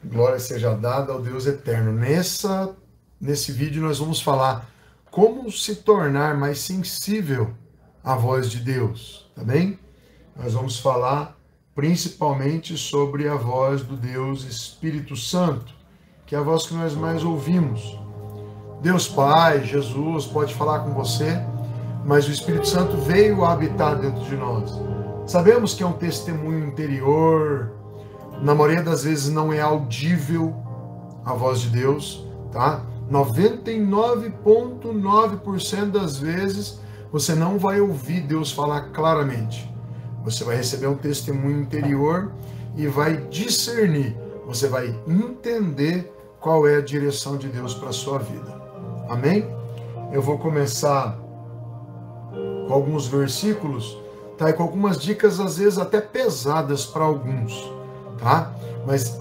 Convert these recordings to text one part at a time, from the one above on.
Glória seja dada ao Deus eterno. Nesse vídeo nós vamos falar como se tornar mais sensível à voz de Deus, tá bem? Nós vamos falar principalmente sobre a voz do Deus Espírito Santo, que é a voz que nós mais ouvimos. Deus Pai, Jesus pode falar com você, mas o Espírito Santo veio habitar dentro de nós. Sabemos que é um testemunho interior, na maioria das vezes não é audível a voz de Deus, tá? 99,9% das vezes você não vai ouvir Deus falar claramente. Você vai receber um testemunho interior e vai discernir, você vai entender qual é a direção de Deus para a sua vida. Amém? Eu vou começar com alguns versículos, tá? E com algumas dicas, às vezes até pesadas para alguns, tá? Mas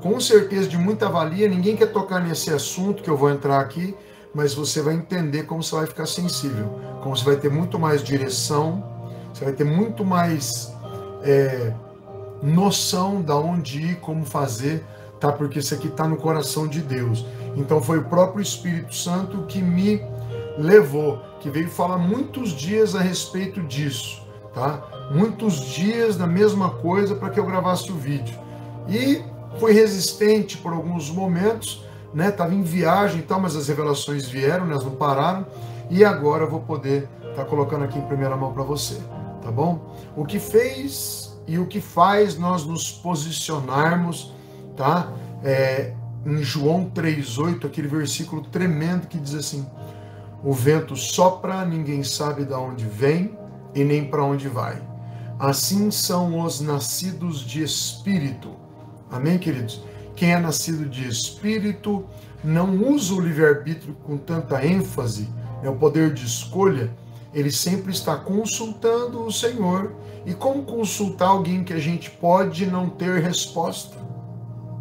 com certeza de muita valia. Ninguém quer tocar nesse assunto que eu vou entrar aqui, mas você vai entender como você vai ficar sensível, como você vai ter muito mais direção, você vai ter muito mais noção de onde ir, como fazer, tá? Porque isso aqui está no coração de Deus. Então foi o próprio Espírito Santo que me levou, que veio falar muitos dias a respeito disso, tá? Muitos dias da mesma coisa para que eu gravasse o vídeo. E foi resistente por alguns momentos, né? Tava em viagem e tal, mas as revelações vieram, elas não pararam. E agora eu vou poder estar colocando aqui em primeira mão para você, tá bom? O que fez e o que faz nós nos posicionarmos, tá? Em João 3,8, aquele versículo tremendo que diz assim: o vento sopra, ninguém sabe de onde vem e nem para onde vai. Assim são os nascidos de espírito. Amém, queridos? Quem é nascido de espírito não usa o livre-arbítrio com tanta ênfase, o poder de escolha. Ele sempre está consultando o Senhor. E como consultar alguém que a gente pode não ter resposta,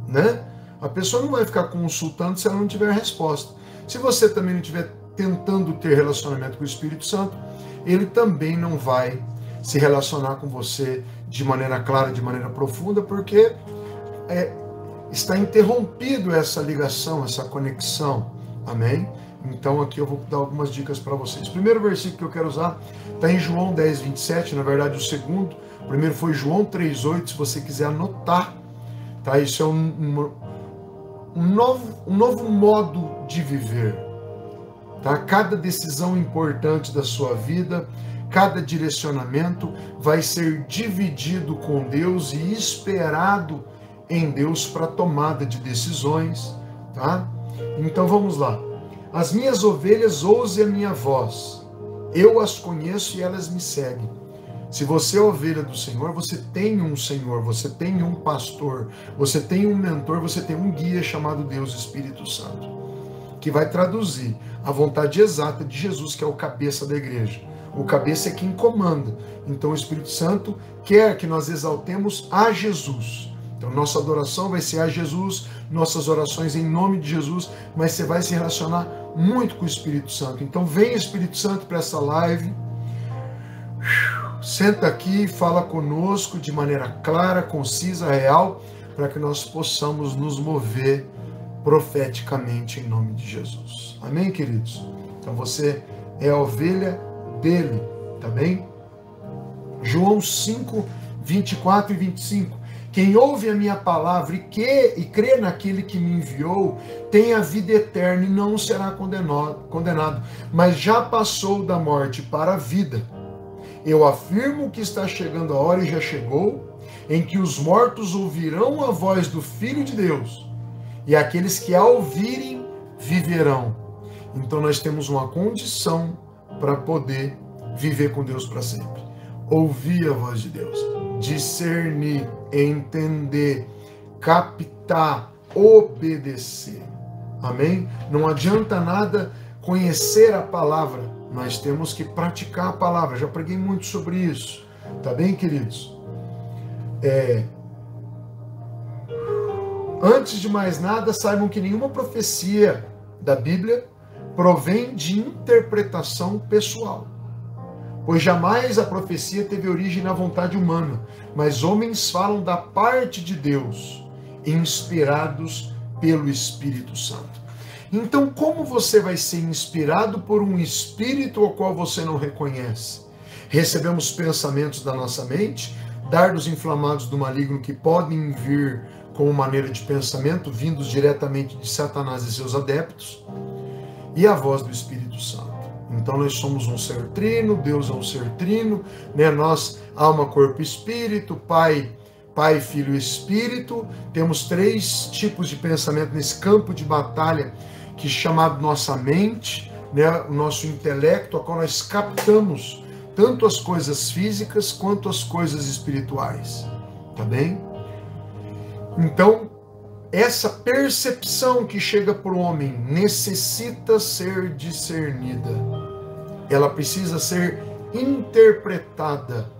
né? A pessoa não vai ficar consultando se ela não tiver resposta. Se você também não estiver tentando ter relacionamento com o Espírito Santo, ele também não vai se relacionar com você de maneira clara, de maneira profunda, porque está interrompido essa ligação, essa conexão. Amém? Então aqui eu vou dar algumas dicas para vocês. O primeiro versículo que eu quero usar está em João 10:27, na verdade o segundo. O primeiro foi João 3:8, se você quiser anotar, tá? Isso é um novo modo de viver, tá? Cada decisão importante da sua vida, cada direcionamento vai ser dividido com Deus e esperado em Deus para tomada de decisões, tá? Então vamos lá. As minhas ovelhas ouvem a minha voz, eu as conheço e elas me seguem. Se você é ovelha do Senhor, você tem um Senhor, você tem um pastor, você tem um mentor, você tem um guia chamado Deus Espírito Santo, que vai traduzir a vontade exata de Jesus, que é o cabeça da igreja. O cabeça é quem comanda. Então o Espírito Santo quer que nós exaltemos a Jesus. Então nossa adoração vai ser a Jesus, nossas orações em nome de Jesus, mas você vai se relacionar muito com o Espírito Santo. Então vem Espírito Santo para essa live. Senta aqui, fala conosco de maneira clara, concisa, real, para que nós possamos nos mover profeticamente em nome de Jesus. Amém, queridos? Então você é a ovelha dele, tá bem? João 5:24 e 25. Quem ouve a minha palavra e crê naquele que me enviou, tem a vida eterna e não será condenado, mas já passou da morte para a vida. Eu afirmo que está chegando a hora, e já chegou, em que os mortos ouvirão a voz do Filho de Deus, e aqueles que a ouvirem viverão. Então nós temos uma condição para poder viver com Deus para sempre. Ouvir a voz de Deus, discernir, entender, captar, obedecer. Amém? Não adianta nada conhecer a palavra, nós temos que praticar a palavra. Já preguei muito sobre isso. Tá bem, queridos? Antes de mais nada, saibam que nenhuma profecia da Bíblia provém de interpretação pessoal, pois jamais a profecia teve origem na vontade humana, mas homens falam da parte de Deus. inspirados pelo Espírito Santo. Então, como você vai ser inspirado por um espírito ao qual você não reconhece? Recebemos pensamentos da nossa mente, dardos inflamados do maligno que podem vir como maneira de pensamento, vindos diretamente de Satanás e seus adeptos, e a voz do Espírito Santo. Então nós somos um ser trino, Deus é um ser trino, né? Nós, alma, corpo e espírito, Pai, Filho e Espírito. Temos 3 tipos de pensamento nesse campo de batalha, que é chamado nossa mente, né? O nosso intelecto, a qual nós captamos tanto as coisas físicas quanto as coisas espirituais, tá bem? Então, essa percepção que chega para o homem necessita ser discernida. Ela precisa ser interpretada.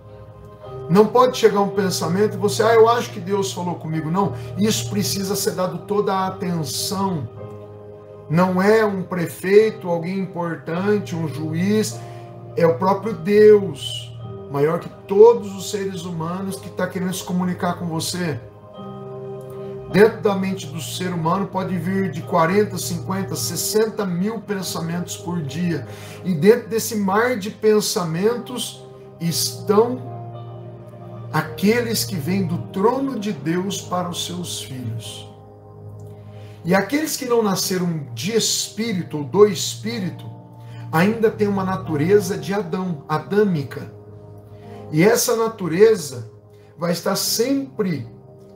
Não pode chegar um pensamento e você, eu acho que Deus falou comigo. Não, isso precisa ser dado toda a atenção. Não é um prefeito, alguém importante, um juiz, é o próprio Deus, maior que todos os seres humanos, que está querendo se comunicar com você. Dentro da mente do ser humano pode vir de 40, 50, 60 mil pensamentos por dia. E dentro desse mar de pensamentos estão aqueles que vêm do trono de Deus para os seus filhos. E aqueles que não nasceram de espírito ou do espírito, ainda têm uma natureza de Adão, adâmica. E essa natureza vai estar sempre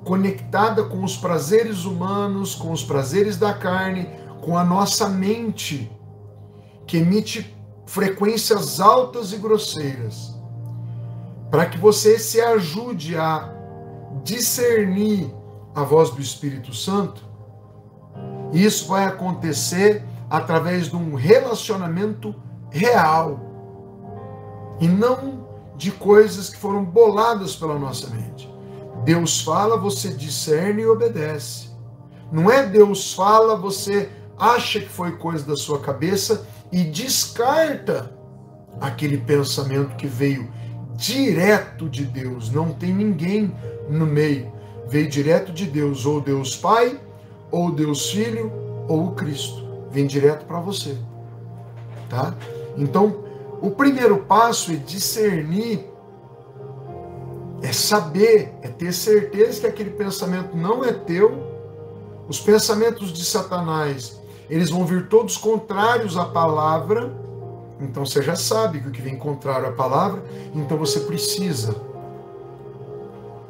conectada com os prazeres humanos, com os prazeres da carne, com a nossa mente, que emite frequências altas e grosseiras. Para que você se ajude a discernir a voz do Espírito Santo, isso vai acontecer através de um relacionamento real e não de coisas que foram boladas pela nossa mente. Deus fala, você discerne e obedece. Não é Deus fala, você acha que foi coisa da sua cabeça e descarta aquele pensamento que veio direto de Deus. Não tem ninguém no meio. Veio direto de Deus, ou Deus Pai, ou Deus Filho, ou o Cristo. Vem direto para você. Tá? Então, o primeiro passo é discernir, é saber, é ter certeza que aquele pensamento não é teu. Os pensamentos de Satanás, eles vão vir todos contrários à palavra. Então você já sabe que o que vem contrário à palavra, então você precisa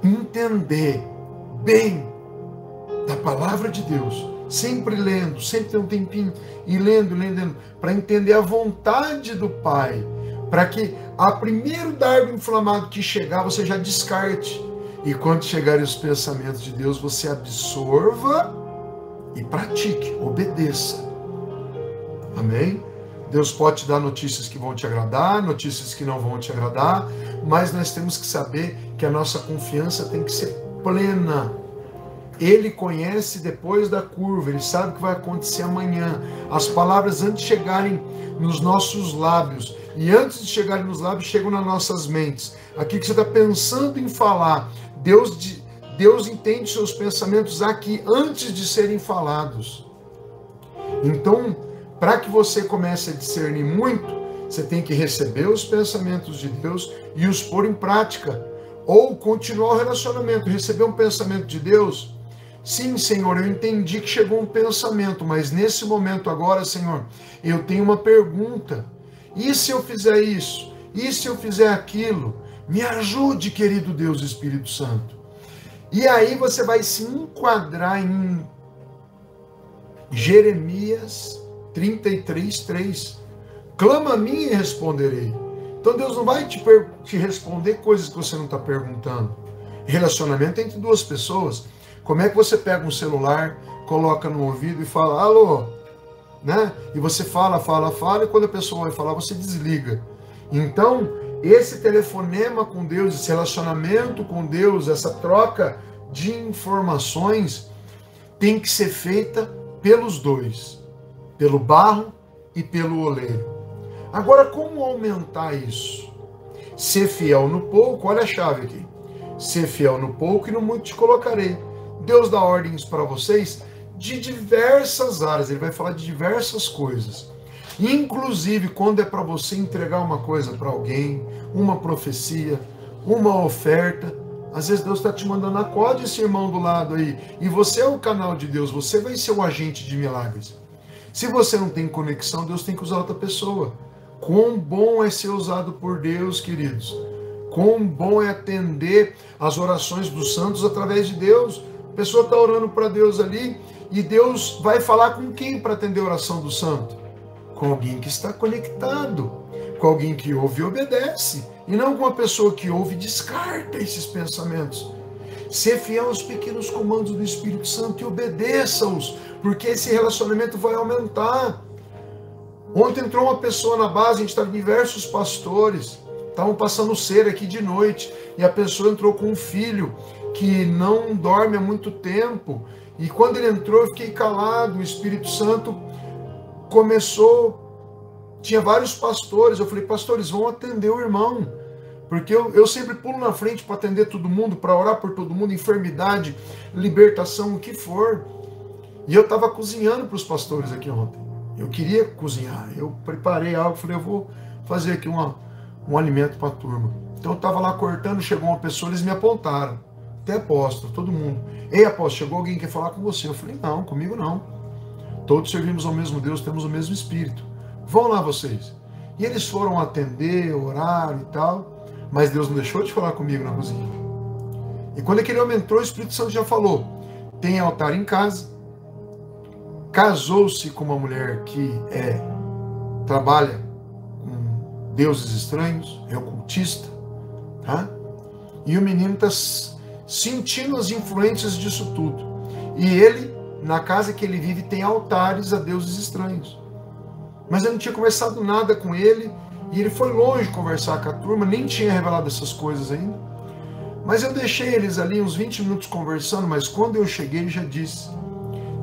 entender bem da palavra de Deus, sempre lendo, sempre ter um tempinho, e lendo, para entender a vontade do Pai, para que a primeiro dardo inflamado que chegar, você já descarte, e quando chegarem os pensamentos de Deus, você absorva e pratique, obedeça. Amém? Deus pode te dar notícias que vão te agradar, notícias que não vão te agradar, mas nós temos que saber que a nossa confiança tem que ser plena. Ele conhece depois da curva, ele sabe o que vai acontecer amanhã. As palavras, antes de chegarem nos nossos lábios, e antes de chegarem nos lábios, chegam nas nossas mentes. Aqui que você está pensando em falar, Deus entende seus pensamentos aqui, antes de serem falados. Então, para que você comece a discernir muito, você tem que receber os pensamentos de Deus e os pôr em prática. Ou continuar o relacionamento, receber um pensamento de Deus. Sim, Senhor, eu entendi que chegou um pensamento, mas nesse momento agora, Senhor, eu tenho uma pergunta. E se eu fizer isso? E se eu fizer aquilo? Me ajude, querido Deus Espírito Santo. E aí você vai se enquadrar em Jeremias 33:3. Clama a mim e responderei. Então Deus não vai te responder coisas que você não está perguntando. Relacionamento entre duas pessoas. Como é que você pega um celular, coloca no ouvido e fala, alô, né? E você fala, e quando a pessoa vai falar, você desliga. Então, esse telefonema com Deus, esse relacionamento com Deus, essa troca de informações, tem que ser feita pelos dois, pelo barro e pelo oleiro. Agora, como aumentar isso? Ser fiel no pouco, olha a chave aqui. Ser fiel no pouco e no muito te colocarei. Deus dá ordens para vocês de diversas áreas, ele vai falar de diversas coisas. Inclusive, quando é para você entregar uma coisa para alguém, uma profecia, uma oferta, às vezes Deus está te mandando, acode esse irmão do lado aí, e você é o canal de Deus, você vai ser o agente de milagres. Se você não tem conexão, Deus tem que usar outra pessoa. Quão bom é ser usado por Deus, queridos. Quão bom é atender as orações dos santos através de Deus. A pessoa está orando para Deus ali, e Deus vai falar com quem para atender a oração do santo? Com alguém que está conectado, com alguém que ouve e obedece, e não com uma pessoa que ouve e descarta esses pensamentos. Ser fiel aos pequenos comandos do Espírito Santo e obedeça-os, porque esse relacionamento vai aumentar. Ontem entrou uma pessoa na base, a gente estava diversos pastores, estavam passando cera aqui de noite, e a pessoa entrou com um filho que não dorme há muito tempo, e quando ele entrou eu fiquei calado, o Espírito Santo começou, tinha vários pastores, eu falei, pastores, vão atender o irmão, porque eu sempre pulo na frente para atender todo mundo, para orar por todo mundo, enfermidade, libertação, o que for. E eu estava cozinhando para os pastores aqui ontem, eu queria cozinhar, eu preparei algo, falei, eu vou fazer aqui um alimento para a turma. Então eu estava lá cortando, chegou uma pessoa, eles me apontaram, até apóstolo, todo mundo, ei apóstolo, chegou alguém que quer falar com você? Eu falei, não, comigo não. Todos servimos ao mesmo Deus, temos o mesmo Espírito. Vão lá vocês. E eles foram atender, orar e tal, mas Deus não deixou de falar comigo na cozinha. E quando aquele homem entrou, o Espírito Santo já falou, tem altar em casa, casou-se com uma mulher que trabalha com deuses estranhos, é ocultista, tá? E o menino está sentindo as influências disso tudo. E ele, na casa que ele vive, tem altares a deuses estranhos. Mas eu não tinha conversado nada com ele, e ele foi longe conversar com a turma, nem tinha revelado essas coisas ainda. Mas eu deixei eles ali uns 20 minutos conversando, mas quando eu cheguei ele já disse,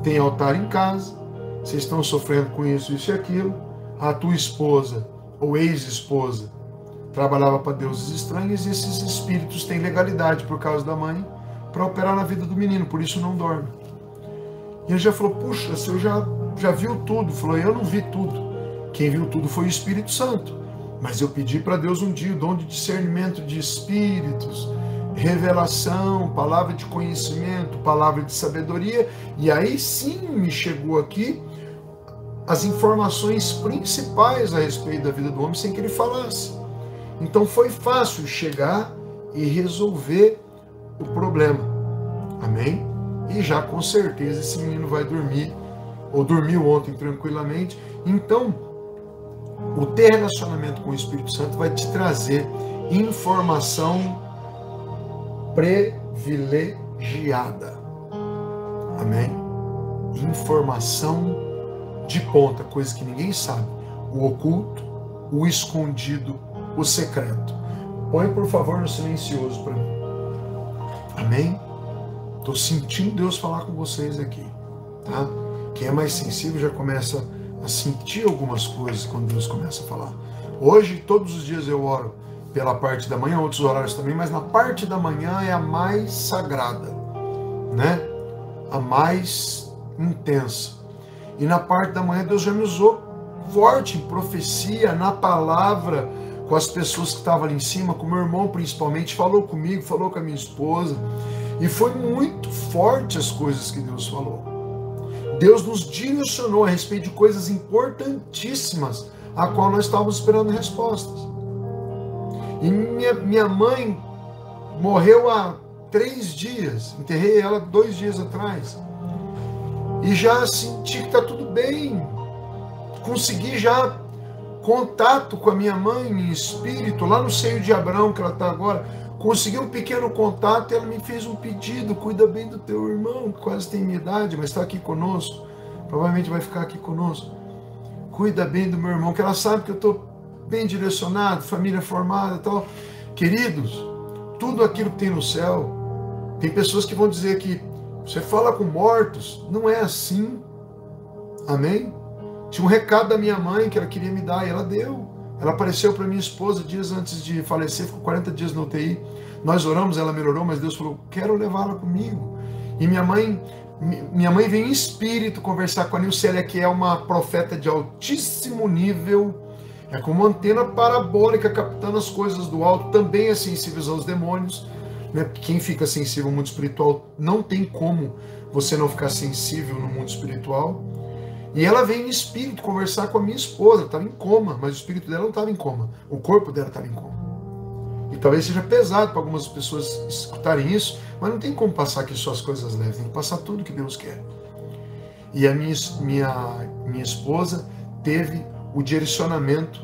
tem altar em casa, vocês estão sofrendo com isso, isso e aquilo, a tua esposa, ou ex-esposa, trabalhava para deuses estranhos, e esses espíritos têm legalidade por causa da mãe, para operar na vida do menino, por isso não dorme. E ele já falou, puxa, você já viu tudo? Falou, eu não vi tudo. Quem viu tudo foi o Espírito Santo. Mas eu pedi para Deus um dia o dom de discernimento de espíritos, revelação, palavra de conhecimento, palavra de sabedoria. E aí sim me chegou aqui as informações principais a respeito da vida do homem sem que ele falasse. Então foi fácil chegar e resolver o problema. Amém? E já com certeza esse menino vai dormir, ou dormiu ontem tranquilamente. Então, o ter relacionamento com o Espírito Santo vai te trazer informação privilegiada. Amém? Informação de ponta, coisa que ninguém sabe. O oculto, o escondido, o secreto. Põe, por favor, no silencioso para mim. Amém? Estou sentindo Deus falar com vocês aqui, tá? Quem é mais sensível já começa a sentir algumas coisas quando Deus começa a falar. Hoje, todos os dias eu oro pela parte da manhã, outros horários também, mas na parte da manhã é a mais sagrada, né? A mais intensa. E na parte da manhã Deus já me usou forte em profecia, na palavra, com as pessoas que estavam ali em cima, com meu irmão principalmente, falou comigo, falou com a minha esposa. E foi muito forte as coisas que Deus falou. Deus nos direcionou a respeito de coisas importantíssimas, a qual nós estávamos esperando respostas. E minha mãe morreu há 3 dias, enterrei ela 2 dias atrás. E já senti que está tudo bem. Consegui já contato com a minha mãe em espírito, lá no seio de Abraão, que ela está agora. Consegui um pequeno contato e ela me fez um pedido, cuida bem do teu irmão, que quase tem minha idade, mas está aqui conosco, provavelmente vai ficar aqui conosco. Cuida bem do meu irmão, que ela sabe que eu estou bem direcionado, família formada e tal. Queridos, tudo aquilo que tem no céu, tem pessoas que vão dizer que você fala com mortos, não é assim, amém? Tinha um recado da minha mãe que ela queria me dar e ela deu. Ela apareceu para minha esposa dias antes de falecer, ficou 40 dias na UTI. Nós oramos, ela melhorou, mas Deus falou, quero levá-la comigo. E minha mãe veio em espírito conversar com a Nilcélia, que é uma profeta de altíssimo nível, é como uma antena parabólica captando as coisas do alto, também é sensível aos demônios, né? Quem fica sensível ao mundo espiritual, não tem como você não ficar sensível no mundo espiritual. E ela veio em espírito conversar com a minha esposa, estava em coma, mas o espírito dela não estava em coma, o corpo dela estava em coma. E talvez seja pesado para algumas pessoas escutarem isso, mas não tem como passar aqui só as coisas leves, tem que passar tudo que Deus quer. E a minha esposa teve o direcionamento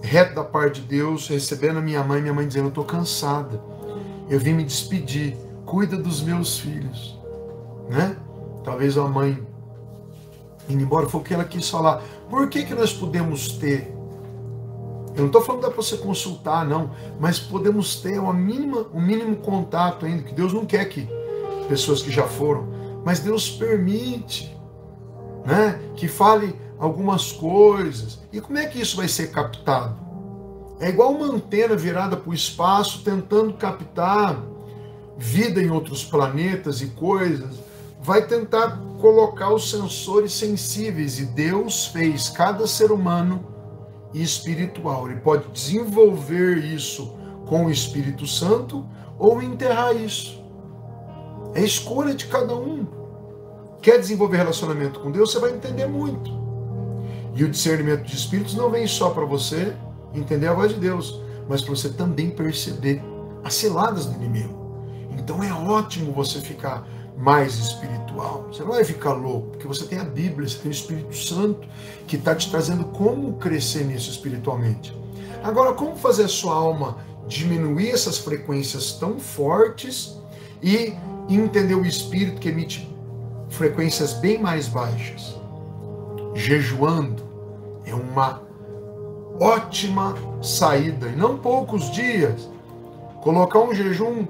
reto da parte de Deus, recebendo a minha mãe dizendo: eu estou cansada, eu vim me despedir, cuida dos meus filhos, né? Talvez a mãe indo embora, foi o que ela quis falar. Por que nós podemos ter? Eu não estou falando para você consultar, não, mas podemos ter um mínimo contato ainda, que Deus não quer que pessoas que já foram, mas Deus permite, né, que fale algumas coisas. E como é que isso vai ser captado? É igual uma antena virada para o espaço, tentando captar vida em outros planetas e coisas, vai tentar colocar os sensores sensíveis, e Deus fez cada ser humano espiritual. Ele pode desenvolver isso com o Espírito Santo ou enterrar isso. É escolha de cada um. Quer desenvolver relacionamento com Deus, você vai entender muito. E o discernimento de espíritos não vem só para você entender a voz de Deus, mas para você também perceber as ciladas do inimigo. Então é ótimo você ficar mais espiritual. Você não vai ficar louco, porque você tem a Bíblia, você tem o Espírito Santo que está te trazendo como crescer nisso espiritualmente. Agora, como fazer a sua alma diminuir essas frequências tão fortes e entender o Espírito que emite frequências bem mais baixas? Jejuando é uma ótima saída, e não poucos dias. Colocar um jejum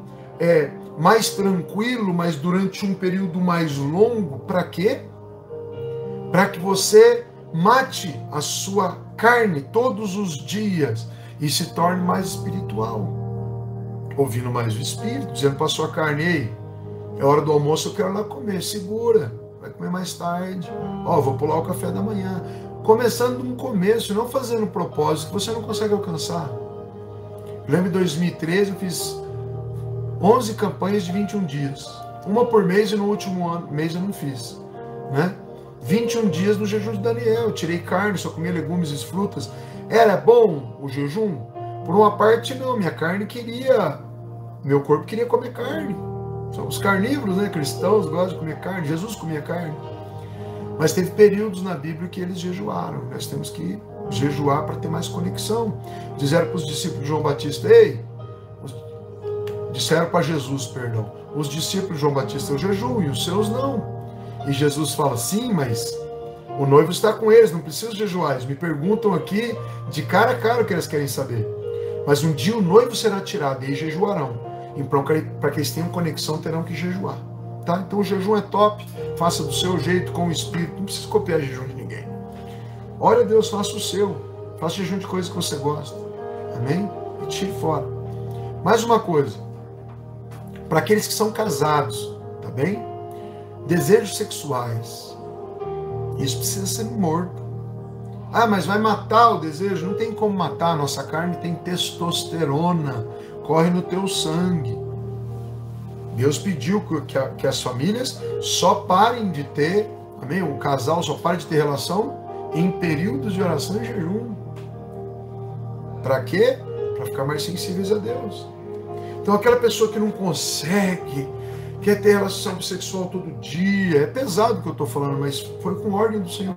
mais tranquilo, mas durante um período mais longo. Para quê? Para que você mate a sua carne todos os dias e se torne mais espiritual, ouvindo mais o Espírito, dizendo para a sua carne: ei, é hora do almoço, eu quero lá comer, segura, vai comer mais tarde, vou pular o café da manhã. Começando no começo, não fazendo propósito que você não consegue alcançar. Lembro em 2013 eu fiz 11 campanhas de 21 dias. Uma por mês, e no último mês eu não fiz, né? 21 dias no jejum de Daniel. Eu tirei carne, só comia legumes e frutas. Era bom o jejum? Por uma parte, não. Meu corpo queria comer carne. Somos carnívoros, né? Cristãos gostam de comer carne. Jesus comia carne. Mas teve períodos na Bíblia que eles jejuaram. Nós temos que jejuar para ter mais conexão. Disseram para os discípulos de João Batista: disseram para Jesus, perdão, os discípulos de João Batista, eu jejuo, e os seus não. E Jesus fala: sim, mas o noivo está com eles, não precisa jejuar. Eles me perguntam aqui de cara a cara o que eles querem saber. Mas um dia o noivo será tirado, e aí jejuarão. Então, para que eles tenham conexão, terão que jejuar. Tá? Então o jejum é top, faça do seu jeito, com o Espírito, não precisa copiar o jejum de ninguém. Ora a Deus, faça o seu, faça jejum de coisas que você gosta. Amém? E tire fora. Mais uma coisa, para aqueles que são casados, tá bem? Desejos sexuais, isso precisa ser morto. Mas vai matar o desejo? Não tem como matar. A nossa carne tem testosterona, corre no teu sangue. Deus pediu que as famílias só parem de ter, amém? O casal só pare de ter relação em períodos de oração e jejum. Para quê? Para ficar mais sensíveis a Deus. Então aquela pessoa que não consegue, quer ter relação sexual todo dia, é pesado o que eu estou falando, mas foi com ordem do Senhor.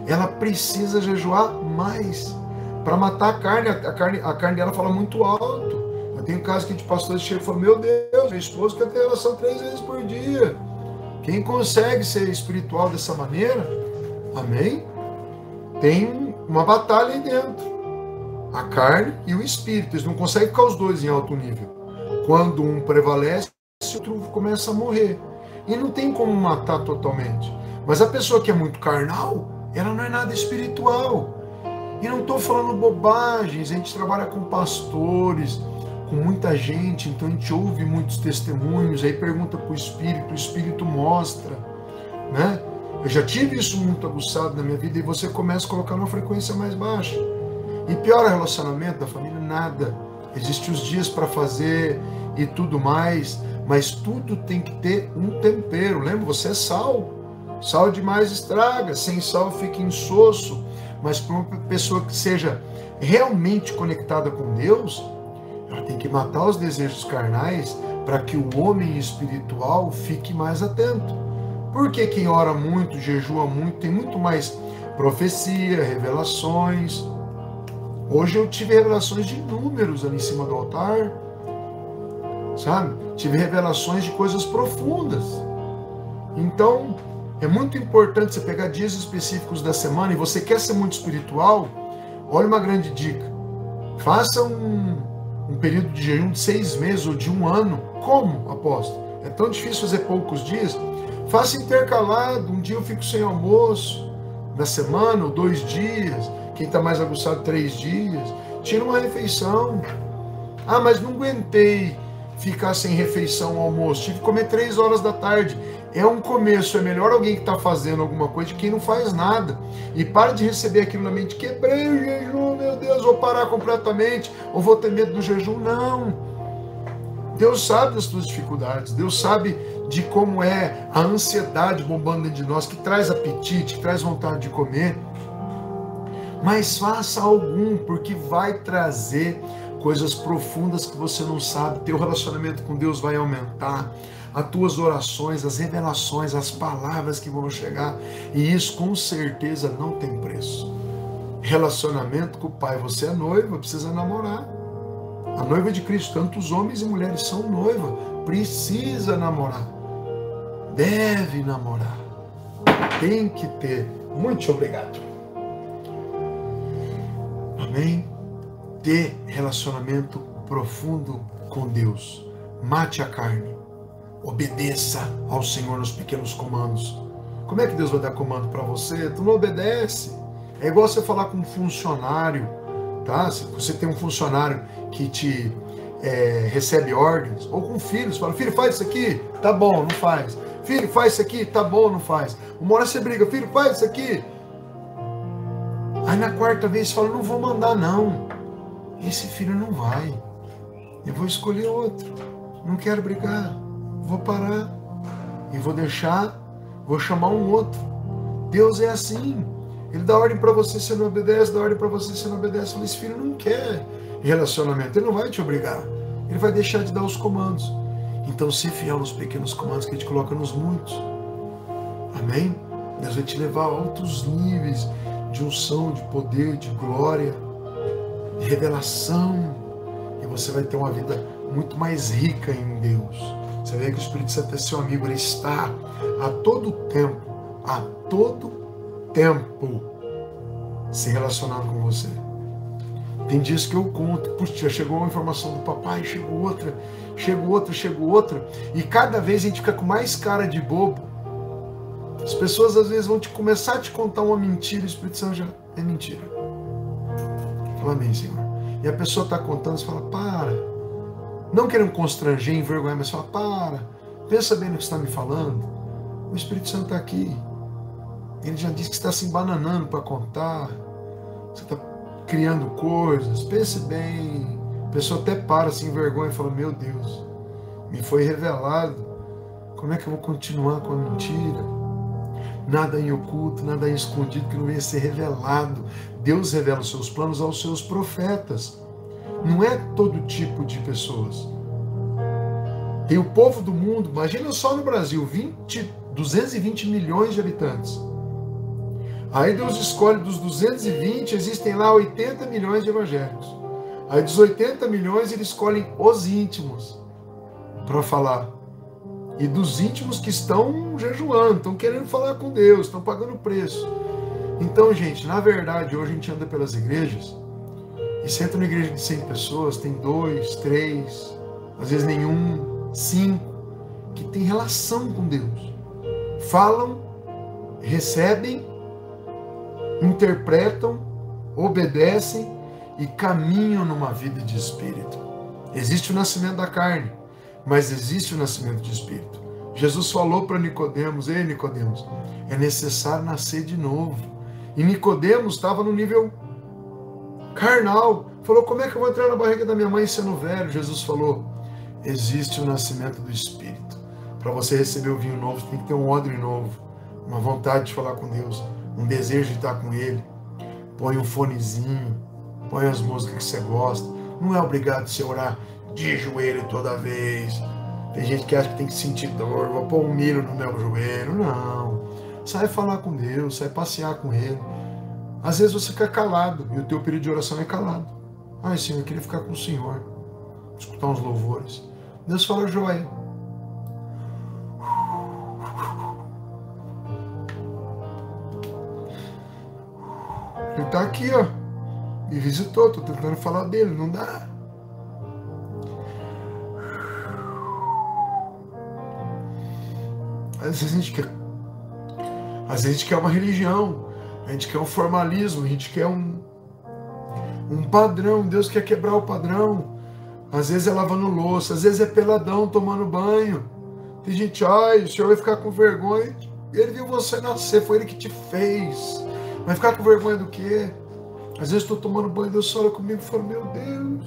Ela precisa jejuar mais para matar a carne. A carne dela fala muito alto. Eu tenho um caso aqui de pastores que chegam e falam: meu Deus, minha esposa quer ter relação 3 vezes por dia. Quem consegue ser espiritual dessa maneira, amém? Tem uma batalha aí dentro. A carne e o espírito. Eles não conseguem ficar os dois em alto nível. Quando um prevalece, o outro começa a morrer. E não tem como matar totalmente. Mas a pessoa que é muito carnal, ela não é nada espiritual. E não estou falando bobagens. A gente trabalha com pastores, com muita gente, então a gente ouve muitos testemunhos, aí pergunta para o Espírito mostra, né? Eu já tive isso muito aguçado na minha vida, e você começa a colocar numa frequência mais baixa. E piora o relacionamento da família? Nada. Existem os dias para fazer e tudo mais, mas tudo tem que ter um tempero. Lembra? Você é sal. Sal demais estraga, sem sal fica insosso. Mas para uma pessoa que seja realmente conectada com Deus, ela tem que matar os desejos carnais para que o homem espiritual fique mais atento. Porque quem ora muito, jejua muito, tem muito mais profecia, revelações. Hoje eu tive revelações de números ali em cima do altar, sabe? Tive revelações de coisas profundas. Então, é muito importante você pegar dias específicos da semana, e você quer ser muito espiritual, olha uma grande dica. Faça um período de jejum de 6 meses ou de 1 ano. Como, apóstolo? É tão difícil fazer poucos dias. Faça intercalado, um dia eu fico sem almoço, na semana, ou 2 dias, quem está mais aguçado 3 dias, tira uma refeição. Ah, mas não aguentei ficar sem refeição, almoço, tive que comer 3 horas da tarde. É um começo, é melhor alguém que está fazendo alguma coisa de quem não faz nada. E para de receber aquilo na mente, quebrei o jejum, meu Deus, vou parar completamente, ou vou ter medo do jejum. Não. Deus sabe das tuas dificuldades, Deus sabe de como é a ansiedade bombando dentro de nós, que traz apetite, que traz vontade de comer. Mas faça algum, porque vai trazer coisas profundas que você não sabe. Teu relacionamento com Deus vai aumentar, as tuas orações, as revelações, as palavras que vão chegar, e isso com certeza não tem preço. Relacionamento com o Pai, você é noiva, precisa namorar. A noiva de Cristo, tanto os homens e mulheres são noiva, precisa namorar, deve namorar, tem que ter. Muito obrigado. Amém? Ter relacionamento profundo com Deus. Mate a carne, obedeça ao Senhor nos pequenos comandos. Como é que Deus vai dar comando para você? Tu não obedece. É igual você falar com um funcionário, tá? Se você tem um funcionário que te recebe ordens, ou com filhos, fala: filho, faz isso aqui, tá bom, não faz. Filho, faz isso aqui, tá bom, não faz. Uma hora você briga: filho, faz isso aqui. Aí na 4ª vez você fala: não vou mandar não. Esse filho não vai. Eu vou escolher outro. Não quero brigar. Vou parar. E vou deixar, vou chamar um outro. Deus é assim. Ele dá ordem para você, você não obedece, dá ordem para você, você não obedece. Esse filho não quer relacionamento, ele não vai te obrigar, ele vai deixar de dar os comandos. Então, se fiel nos pequenos comandos que a gente coloca nos muitos. Amém? Deus vai te levar a altos níveis de unção, de poder, de glória, de revelação, e você vai ter uma vida muito mais rica em Deus. Você vê que o Espírito Santo é seu amigo, ele está a todo tempo se relacionando com você. Tem dias que eu conto, puxa, já chegou uma informação do papai, chegou outra, e cada vez a gente fica com mais cara de bobo. As pessoas às vezes vão começar a te contar uma mentira, o Espírito Santo já é mentira. Fala: amém, Senhor. E a pessoa está contando, você fala: para. Não querendo constranger, envergonhar, mas fala: para. Pensa bem no que você está me falando. O Espírito Santo está aqui. Ele já disse que está se embananando para contar. Você está criando coisas. Pense bem. A pessoa até para, se envergonha e fala: meu Deus, me foi revelado. Como é que eu vou continuar com a mentira? Nada em oculto, nada em escondido que não venha ser revelado. Deus revela os seus planos aos seus profetas. Não é todo tipo de pessoas. Tem o povo do mundo, imagina só no Brasil, 220 milhões de habitantes. Aí Deus escolhe dos 220, existem lá 80 milhões de evangélicos. Aí dos 80 milhões, eles escolhem os íntimos para falar. E dos íntimos que estão jejuando, estão querendo falar com Deus, estão pagando preço. Então, gente, na verdade, hoje a gente anda pelas igrejas, e você entra numa igreja de 100 pessoas, tem 2, 3, às vezes nenhum, 5, que tem relação com Deus. Falam, recebem, interpretam, obedecem e caminham numa vida de espírito. Existe o nascimento da carne, mas existe o nascimento de espírito. Jesus falou para Nicodemos: ei, Nicodemos, é necessário nascer de novo. E Nicodemos estava no nível carnal. Falou: como é que eu vou entrar na barriga da minha mãe sendo velho? Jesus falou: existe o nascimento do espírito. Para você receber o vinho novo, você tem que ter um odre novo, uma vontade de falar com Deus, um desejo de estar com Ele. Põe um fonezinho, põe as músicas que você gosta. Não é obrigado a você orar de joelho toda vez. Tem gente que acha que tem que sentir dor, vou pôr um milho no meu joelho. Não. Sai falar com Deus, sai passear com Ele. Às vezes você fica calado, e o teu período de oração é calado. Ai, Senhor, eu queria ficar com o Senhor, escutar uns louvores. Deus fala: joia. Ele está aqui, ó. Me visitou, estou tentando falar dele, não dá. Às vezes a gente quer uma religião, a gente quer um formalismo, a gente quer um padrão. Deus quer quebrar o padrão. Às vezes é lavando louça, às vezes é peladão tomando banho. Tem gente: ai, o senhor vai ficar com vergonha. Ele viu você nascer, foi ele que te fez. Vai ficar com vergonha do quê? Às vezes estou tomando banho, Deus olha comigo e fala: meu Deus.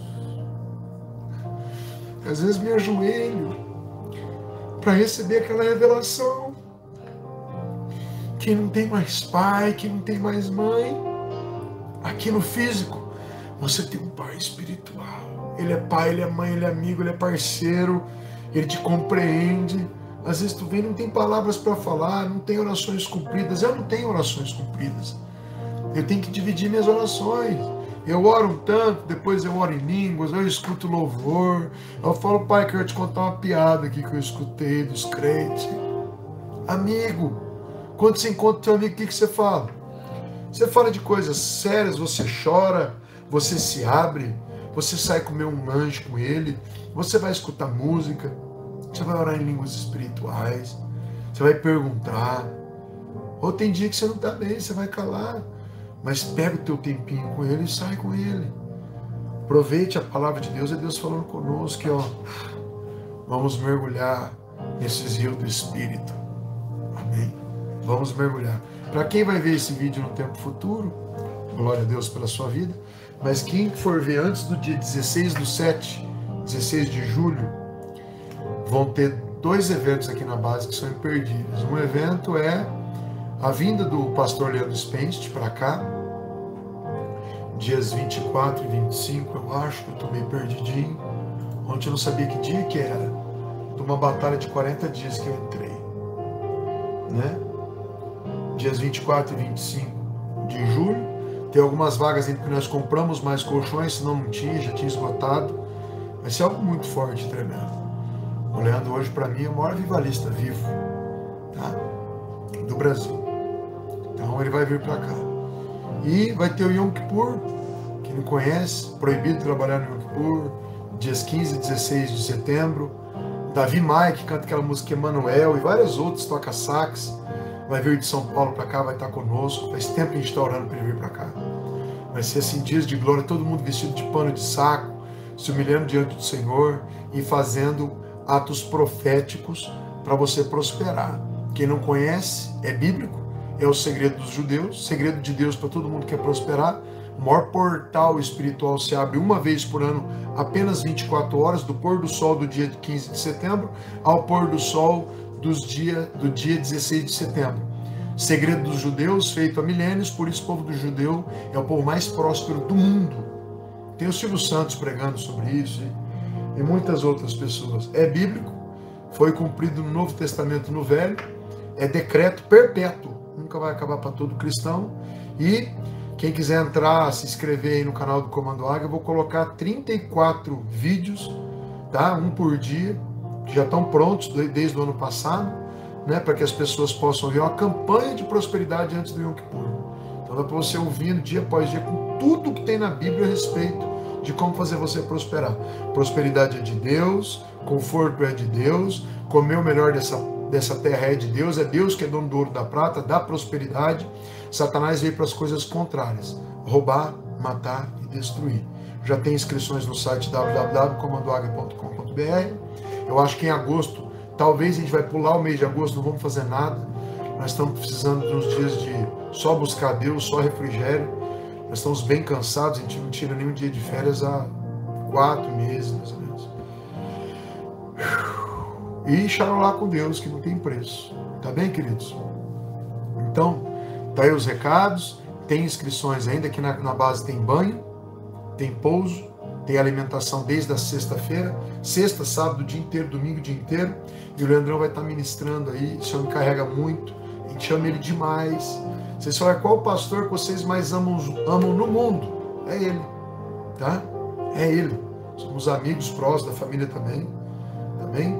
Às vezes me ajoelho para receber aquela revelação. Quem não tem mais pai, quem não tem mais mãe, aqui no físico, você tem um pai espiritual. Ele é pai, ele é mãe, ele é amigo, ele é parceiro, ele te compreende. Às vezes tu vem e não tem palavras para falar, não tem orações cumpridas. Eu não tenho orações cumpridas. Eu tenho que dividir minhas orações. Eu oro um tanto, depois eu oro em línguas, eu escuto louvor. Eu falo: pai, quero te contar uma piada aqui que eu escutei dos crentes. Amigo, quando você encontra teu amigo, o que você fala? Você fala de coisas sérias, você chora, você se abre, você sai comer um lanche com ele, você vai escutar música, você vai orar em línguas espirituais, você vai perguntar. Ou tem dia que você não está bem, você vai calar. Mas pega o teu tempinho com ele e sai com ele. Aproveite a palavra de Deus, é Deus falando conosco, que, ó, vamos mergulhar nesses rios do Espírito. Amém? Vamos mergulhar. Para quem vai ver esse vídeo no tempo futuro, glória a Deus pela sua vida, mas quem for ver antes do dia 16/7, 16 de julho, vão ter 2 eventos aqui na base que são imperdíveis. Um evento é a vinda do pastor Leandro Spenstit para cá, dias 24 e 25, eu acho, que eu estou meio perdidinho. Ontem eu não sabia que dia que era, de uma batalha de 40 dias que eu entrei, né? Dias 24 e 25 de julho, tem algumas vagas ainda que nós compramos mais colchões, senão não tinha, já tinha esgotado. Vai ser algo muito forte, tremendo. O Leandro hoje para mim é o maior vivalista vivo, tá? Do Brasil. Então ele vai vir para cá. E vai ter o Yom Kippur, quem não conhece, proibido trabalhar no Yom Kippur, dias 15 e 16 de setembro. Davi Maia, que canta aquela música Emanuel, e vários outros, toca sax, vai vir de São Paulo para cá, vai estar conosco. Faz tempo que a gente está orando para ele vir para cá. Vai ser assim, dias de glória, todo mundo vestido de pano de saco, se humilhando diante do Senhor e fazendo atos proféticos para você prosperar. Quem não conhece, é bíblico, é o segredo dos judeus, segredo de Deus para todo mundo que quer prosperar. O maior portal espiritual se abre uma vez por ano, apenas 24 horas, do pôr do sol do dia 15 de setembro ao pôr do sol do dia 16 de setembro. Segredo dos judeus, feito há milênios, por isso o povo do judeu é o povo mais próspero do mundo. Tem o Silvio Santos pregando sobre isso e muitas outras pessoas. É bíblico, foi cumprido no Novo Testamento, no Velho, é decreto perpétuo, nunca vai acabar para todo cristão. E quem quiser entrar, se inscrever aí no canal do Comando Águia, eu vou colocar 34 vídeos, tá? Um por dia, que já estão prontos desde o ano passado, né? Para que as pessoas possam ver uma campanha de prosperidade antes do Yom Kippur. Então dá para você ouvindo dia após dia com tudo que tem na Bíblia a respeito de como fazer você prosperar. Prosperidade é de Deus, conforto é de Deus, comer o melhor dessa terra é de Deus, é Deus que é dono do ouro e da prata, da prosperidade. Satanás veio para as coisas contrárias, roubar, matar e destruir. já tem inscrições no site www.comandoagri.com.br. Eu acho que em agosto, talvez a gente vai pular o mês de agosto, não vamos fazer nada. Nós estamos precisando de uns dias de só buscar Deus, só refrigério. Nós estamos bem cansados, a gente não tira nenhum dia de férias há 4 meses, mais ou menos. E charolar com Deus, que não tem preço. Tá bem, queridos? Então, tá aí os recados. Tem inscrições ainda, aqui na base tem banho, tem pouso, tem alimentação desde a sexta-feira, sexta, sábado, o dia inteiro, domingo, o dia inteiro. E o Leandrão vai estar ministrando aí, o Senhor me carrega muito, a gente ama ele demais. Vocês falam, qual o pastor que vocês mais amam no mundo? É ele, tá? É ele. Somos amigos próximos da família também. Também.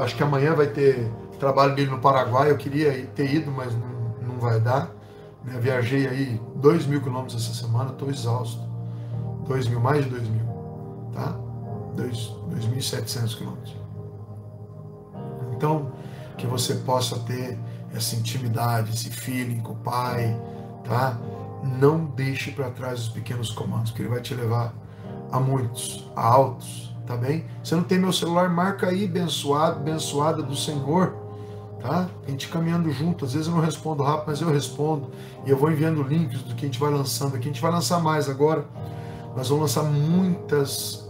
Acho que amanhã vai ter trabalho dele no Paraguai. Eu queria ter ido, mas não vai dar. Eu viajei aí 2.000 quilômetros essa semana, estou exausto. 2.000, mais de 2.000, tá? 2.700 quilômetros. Então, que você possa ter essa intimidade, esse feeling com o Pai, tá? Não deixe para trás os pequenos comandos, porque Ele vai te levar a muitos, a altos, tá bem? Você não tem meu celular, marca aí, abençoada do Senhor, tá? A gente caminhando junto, às vezes eu não respondo rápido, mas eu respondo, e eu vou enviando links do que a gente vai lançando aqui. A gente vai lançar mais agora, nós vamos lançar muitas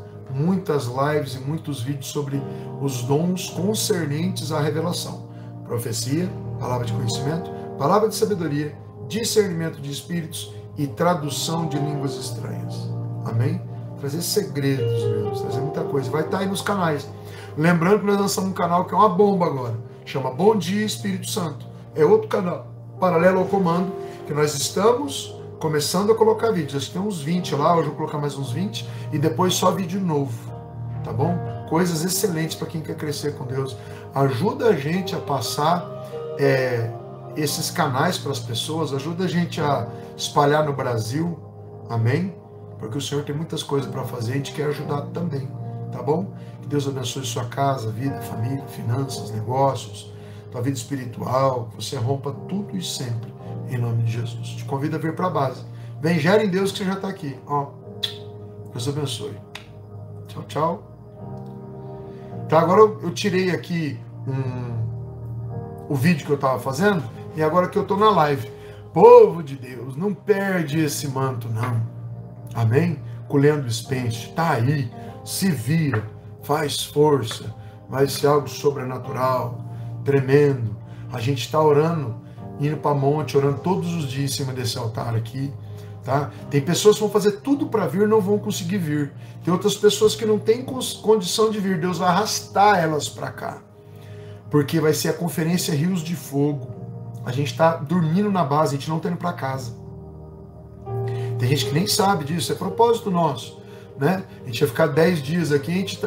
lives e muitos vídeos sobre os dons concernentes à revelação. Profecia, palavra de conhecimento, palavra de sabedoria, discernimento de espíritos e tradução de línguas estranhas. Amém? Trazer segredos, meus, trazer muita coisa. Vai estar aí nos canais. Lembrando que nós lançamos um canal que é uma bomba agora. Chama Bom Dia Espírito Santo. É outro canal, paralelo ao comando, que nós estamos começando a colocar vídeos. Acho que tem uns 20 lá, hoje eu vou colocar mais uns 20, e depois só vídeo novo, tá bom? Coisas excelentes para quem quer crescer com Deus. Ajuda a gente a passar esses canais para as pessoas, ajuda a gente a espalhar no Brasil, amém? Porque o Senhor tem muitas coisas para fazer, a gente quer ajudar também, tá bom? Que Deus abençoe sua casa, vida, família, finanças, negócios, tua vida espiritual, que você rompa tudo e sempre, em nome de Jesus. Te convido a vir para a base. Vem, gera em Deus que você já está aqui. Ó, Deus abençoe. Tchau, tchau. Tá, agora eu tirei aqui o vídeo que eu estava fazendo, e agora que eu estou na live. Povo de Deus, não perde esse manto, não. Amém? Com o Leandro Spence, tá aí, se vira, faz força, vai ser algo sobrenatural, tremendo. A gente está orando, indo para monte, orando todos os dias em cima desse altar aqui, tá? Tem pessoas que vão fazer tudo para vir e não vão conseguir vir. Tem outras pessoas que não têm condição de vir. Deus vai arrastar elas para cá, porque vai ser a conferência Rios de Fogo. A gente está dormindo na base, a gente não está indo para casa. Tem gente que nem sabe disso, é propósito nosso, né? A gente ia ficar 10 dias aqui, a gente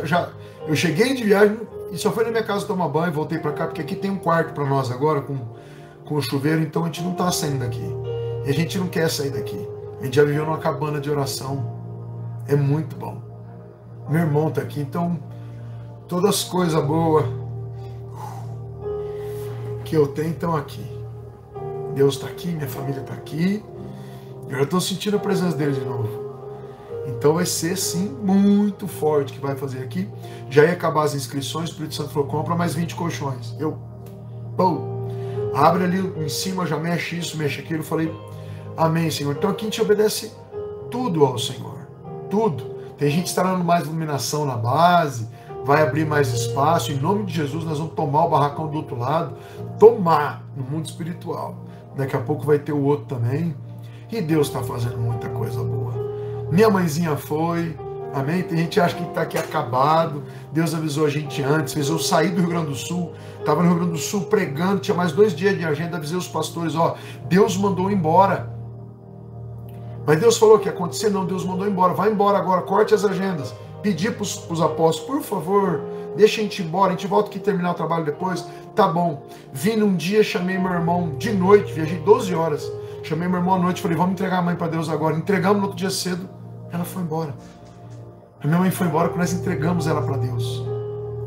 eu cheguei de viagem e só fui na minha casa tomar banho, voltei para cá, porque aqui tem um quarto para nós agora, com o chuveiro, então a gente não está saindo daqui. E a gente não quer sair daqui. A gente já viveu numa cabana de oração. É muito bom. Meu irmão está aqui, então todas as coisas boas que eu tenho estão aqui. Deus está aqui, minha família está aqui. Eu já estou sentindo a presença dele de novo. Então vai ser, sim, muito forte que vai fazer aqui. Já ia acabar as inscrições, o Espírito Santo falou, compra mais 20 colchões. Abre ali em cima, já mexe isso, mexe aquilo. Eu falei, amém, Senhor. Então aqui a gente obedece tudo ao Senhor. Tudo. Tem gente instalando mais iluminação na base, vai abrir mais espaço. Em nome de Jesus, nós vamos tomar o barracão do outro lado. Tomar no mundo espiritual. Daqui a pouco vai ter o outro também. E Deus está fazendo muita coisa boa. Minha mãezinha foi, amém? Tem gente que acha que está aqui acabado. Deus avisou a gente antes, fez eu sair do Rio Grande do Sul. Estava no Rio Grande do Sul pregando, tinha mais 2 dias de agenda, avisei os pastores, ó, Deus mandou embora. Mas Deus falou que ia acontecer? Não, Deus mandou embora. Vai embora agora, corte as agendas. Pedi para os apóstolos, por favor, deixa a gente ir embora, a gente volta aqui terminar o trabalho depois. Tá bom. Vim num dia, chamei meu irmão de noite, viajei 12 horas. Chamei meu irmão à noite, falei, vamos entregar a mãe para Deus agora. Entregamos no outro dia cedo, ela foi embora. A minha mãe foi embora quando nós entregamos ela para Deus.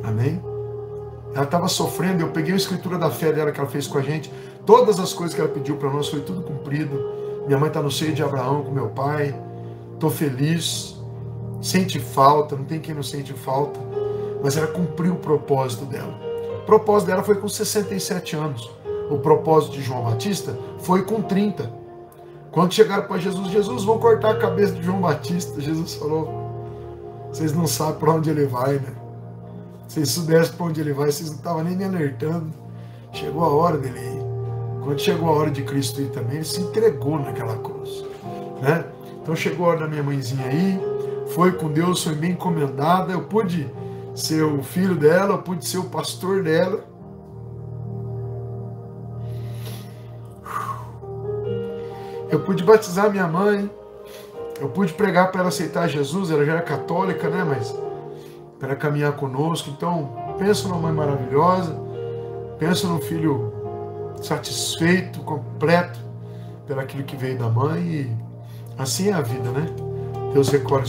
Amém? Ela estava sofrendo, eu peguei a escritura da fé dela que ela fez com a gente. Todas as coisas que ela pediu para nós, foi tudo cumprido. Minha mãe está no seio de Abraão com meu pai. Estou feliz. sente falta, não tem quem não sente falta, mas ela cumpriu o propósito dela. O propósito dela foi com 67 anos. O propósito de João Batista foi com 30. Quando chegaram para Jesus, Jesus, vão cortar a cabeça de João Batista. Jesus falou, vocês não sabem para onde ele vai, né? Se vocês soubessem para onde ele vai, vocês não estavam nem me alertando. Chegou a hora dele ir. Quando chegou a hora de Cristo ir também, ele se entregou naquela cruz, né? Então chegou a hora da minha mãezinha aí, foi com Deus, foi bem encomendada. Eu pude ser o filho dela, eu pude ser o pastor dela. Eu pude batizar minha mãe, eu pude pregar para ela aceitar Jesus, ela já era católica, né? Mas para caminhar conosco. Então, pensa numa mãe maravilhosa, pensa num filho satisfeito, completo pelo aquilo que veio da mãe, e assim é a vida, né? Deus recolhe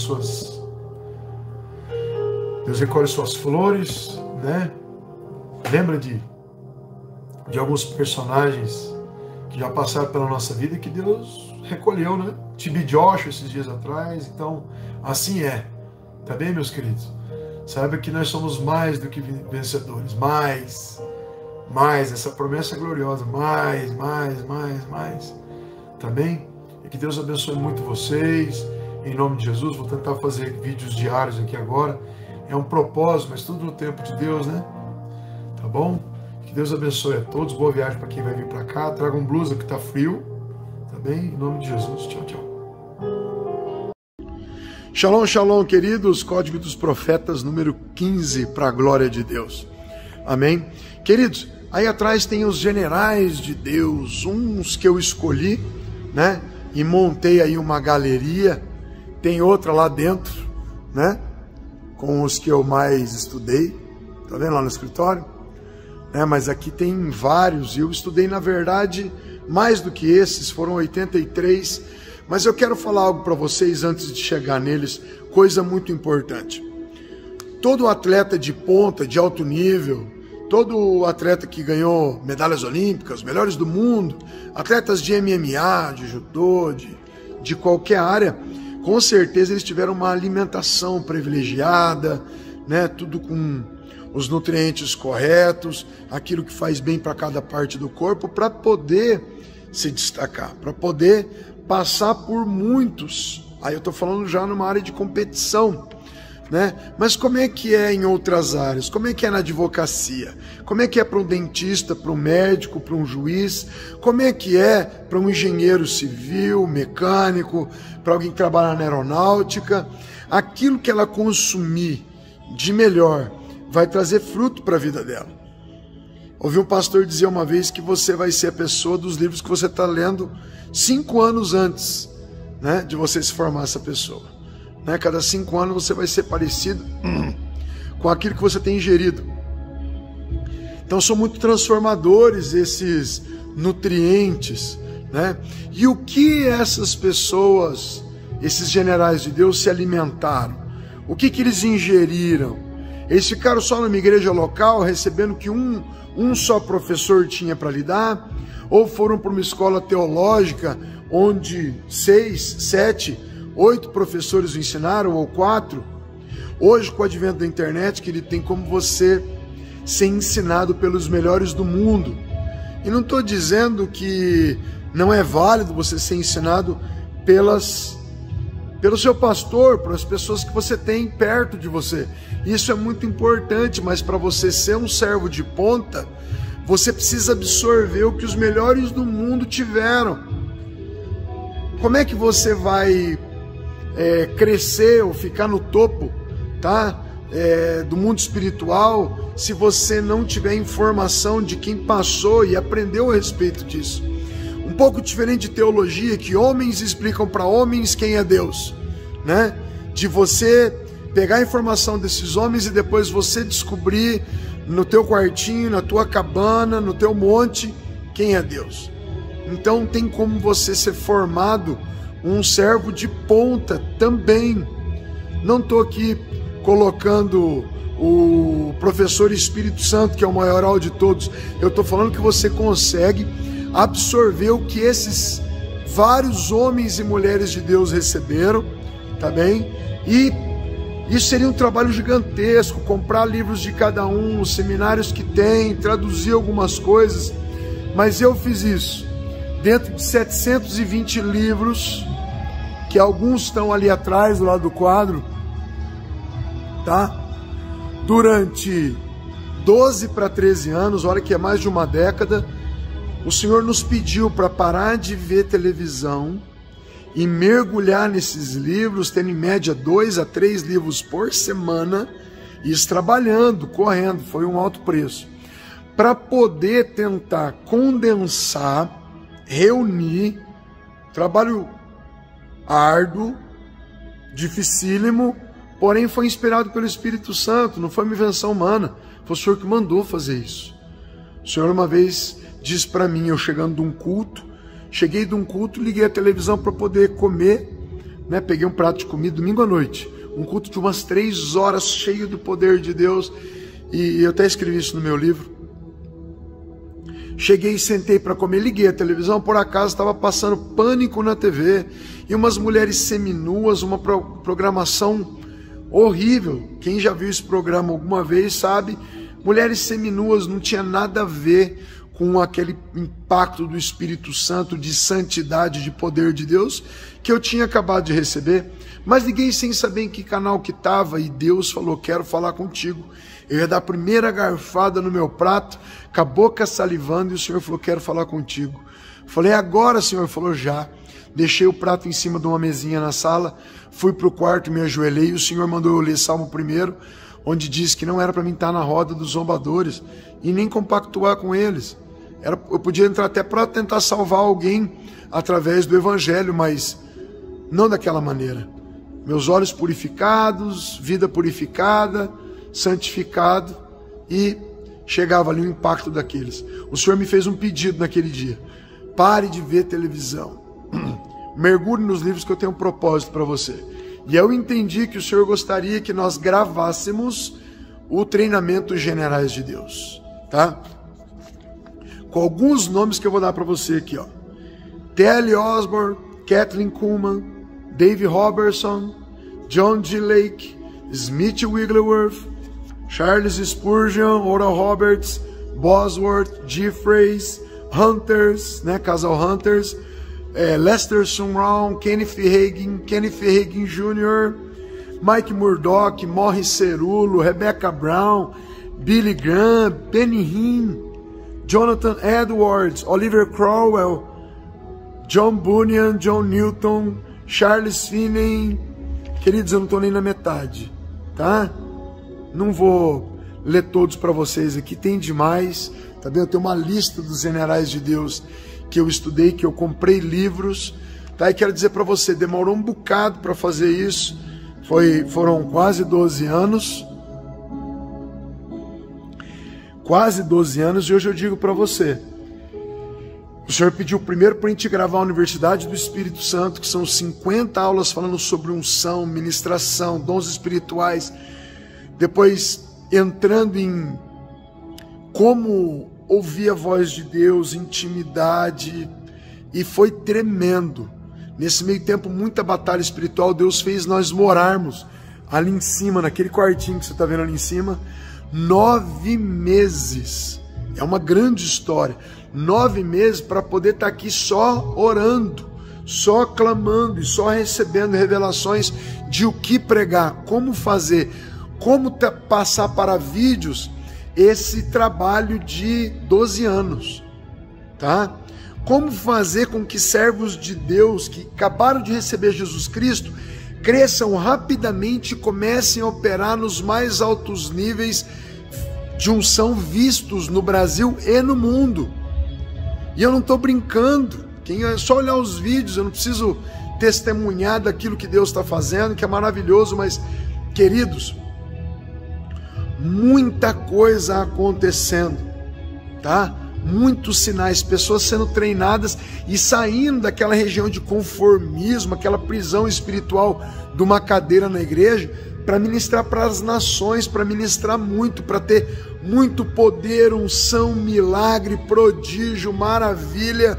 suas flores, né? Lembra de alguns personagens que já passaram pela nossa vida que Deus recolheu, né? T.B. Joshua esses dias atrás. Então, assim é. Tá bem, meus queridos? Saiba que nós somos mais do que vencedores. Mais. Essa promessa é gloriosa. Mais. Tá bem? E que Deus abençoe muito vocês. Em nome de Jesus, vou tentar fazer vídeos diários aqui agora. É um propósito, mas tudo no tempo de Deus, né? Tá bom? Que Deus abençoe a todos. Boa viagem para quem vai vir para cá. Tragam blusa que tá frio. Tá bem? Em nome de Jesus. Tchau, tchau. Shalom, shalom, queridos. Código dos Profetas, número 15, para a glória de Deus. Amém? Queridos, aí atrás tem os generais de Deus, uns que eu escolhi, né? E montei aí uma galeria. Tem outra lá dentro, né? Com os que eu mais estudei. Tá vendo lá no escritório? Mas aqui tem vários, e eu estudei, na verdade, mais do que esses, foram 83, mas eu quero falar algo para vocês antes de chegar neles, coisa muito importante. Todo atleta de ponta, de alto nível, todo atleta que ganhou medalhas olímpicas, melhores do mundo, atletas de MMA, de judô, de qualquer área, com certeza eles tiveram uma alimentação privilegiada, né? Tudo com os nutrientes corretos, aquilo que faz bem para cada parte do corpo, para poder se destacar, para poder passar por muitos. Aí eu estou falando já numa área de competição, né? Mas como é que é em outras áreas? Como é que é na advocacia? Como é que é para um dentista, para um médico, para um juiz? Como é que é para um engenheiro civil, mecânico, para alguém que trabalha na aeronáutica? Aquilo que ela consumir de melhor vai trazer fruto para a vida dela. Ouvi um pastor dizer uma vez que você vai ser a pessoa dos livros que você está lendo 5 anos antes, né, de você se formar essa pessoa. Né? Cada 5 anos você vai ser parecido com aquilo que você tem ingerido. Então são muito transformadores esses nutrientes, né? E o que essas pessoas, esses generais de Deus, se alimentaram? O que eles ingeriram? Eles ficaram só numa igreja local, recebendo que um só professor tinha para lidar? Ou foram para uma escola teológica, onde 6, 7, 8 professores o ensinaram, ou 4? Hoje, com o advento da internet, que ele tem como você ser ensinado pelos melhores do mundo. E não estou dizendo que não é válido você ser ensinado pelo seu pastor, pelas pessoas que você tem perto de você. Isso é muito importante, mas para você ser um servo de ponta, você precisa absorver o que os melhores do mundo tiveram. Como é que você vai crescer ou ficar no topo, tá? Do mundo espiritual, se você não tiver informação de quem passou e aprendeu a respeito disso? Um pouco diferente de teologia, que homens explicam para homens quem é Deus, né? De você pegar a informação desses homens e depois você descobrir no teu quartinho, na tua cabana, no teu monte, quem é Deus. Então tem como você ser formado um servo de ponta também. Não estou aqui colocando o professor Espírito Santo, que é o maioral de todos. Eu estou falando que você consegue absorver o que esses vários homens e mulheres de Deus receberam, tá bem? E Isso seria um trabalho gigantesco, comprar livros de cada um, os seminários que tem, traduzir algumas coisas, mas eu fiz isso dentro de 720 livros, que alguns estão ali atrás, do lado do quadro, tá? Durante 12 para 13 anos, olha que é mais de uma década, o Senhor nos pediu para parar de ver televisão e mergulhar nesses livros, tendo em média 2 a 3 livros por semana, e isso trabalhando, correndo, foi um alto preço, para poder tentar condensar, reunir, trabalho árduo, dificílimo, porém foi inspirado pelo Espírito Santo, não foi uma invenção humana, foi o Senhor que mandou fazer isso. O Senhor uma vez disse para mim, eu chegando de um culto, cheguei de um culto, liguei a televisão para poder comer, né? Peguei um prato de comida domingo à noite, um culto de umas 3 horas, cheio do poder de Deus, e eu até escrevi isso no meu livro. Cheguei e sentei para comer, liguei a televisão, por acaso estava passando Pânico na TV, e umas mulheres seminuas, uma programação horrível. Quem já viu esse programa alguma vez sabe, mulheres seminuas, não tinha nada a ver com aquele impacto do Espírito Santo, de santidade, de poder de Deus, que eu tinha acabado de receber. Mas liguei sem saber em que canal que estava, e Deus falou, quero falar contigo. Eu ia dar a primeira garfada no meu prato, com a boca salivando, e o Senhor falou, quero falar contigo. Falei, agora, Senhor? Ele falou, já. Deixei o prato em cima de uma mesinha na sala, fui para o quarto, me ajoelhei, e o Senhor mandou eu ler Salmo 1, onde diz que não era para mim estar na roda dos zombadores, e nem compactuar com eles. Eu podia entrar até para tentar salvar alguém através do Evangelho, mas não daquela maneira. Meus olhos purificados, vida purificada, santificado, e chegava ali o impacto daqueles. O Senhor me fez um pedido naquele dia: pare de ver televisão, mergulhe nos livros que eu tenho um propósito para você. E eu entendi que o Senhor gostaria que nós gravássemos o treinamento Generais de Deus, tá? Com alguns nomes que eu vou dar para você aqui, ó. T.L. Osborne, Kathleen Kuhlman, Dave Robertson, John G. Lake, Smith Wigglesworth, Charles Spurgeon, Oral Roberts, Bosworth, Jeffreys, Hunters, né, casal Hunters, Lester Sumrall, Kenneth Hagin Jr., Mike Murdock, Morris Cerulo, Rebecca Brown, Billy Graham, Benny Hinn, Jonathan Edwards, Oliver Cromwell, John Bunyan, John Newton, Charles Finney. Queridos, eu não estou nem na metade, tá? Não vou ler todos para vocês aqui, tem demais, tá bem? Eu tenho uma lista dos generais de Deus que eu estudei, que eu comprei livros, tá? E quero dizer para você, demorou um bocado para fazer isso, foram quase 12 anos, e hoje eu digo para você, o Senhor pediu primeiro para a gente gravar a Universidade do Espírito Santo, que são 50 aulas falando sobre unção, ministração, dons espirituais, depois entrando em como ouvir a voz de Deus, intimidade, e foi tremendo. Nesse meio tempo, muita batalha espiritual, Deus fez nós morarmos ali em cima, naquele quartinho que você está vendo ali em cima, 9 meses, é uma grande história, 9 meses para poder estar aqui só orando, só clamando e só recebendo revelações de o que pregar, como fazer, como passar para vídeos esse trabalho de 12 anos, tá? Como fazer com que servos de Deus que acabaram de receber Jesus Cristo cresçam rapidamente e comecem a operar nos mais altos níveis de unção vistos no Brasil e no mundo. E eu não estou brincando, é só olhar os vídeos, eu não preciso testemunhar daquilo que Deus está fazendo, que é maravilhoso, mas, queridos, muita coisa acontecendo, tá? Muitos sinais, pessoas sendo treinadas e saindo daquela região de conformismo, aquela prisão espiritual de uma cadeira na igreja, para ministrar para as nações, para ministrar muito, para ter muito poder, unção, milagre, prodígio, maravilha,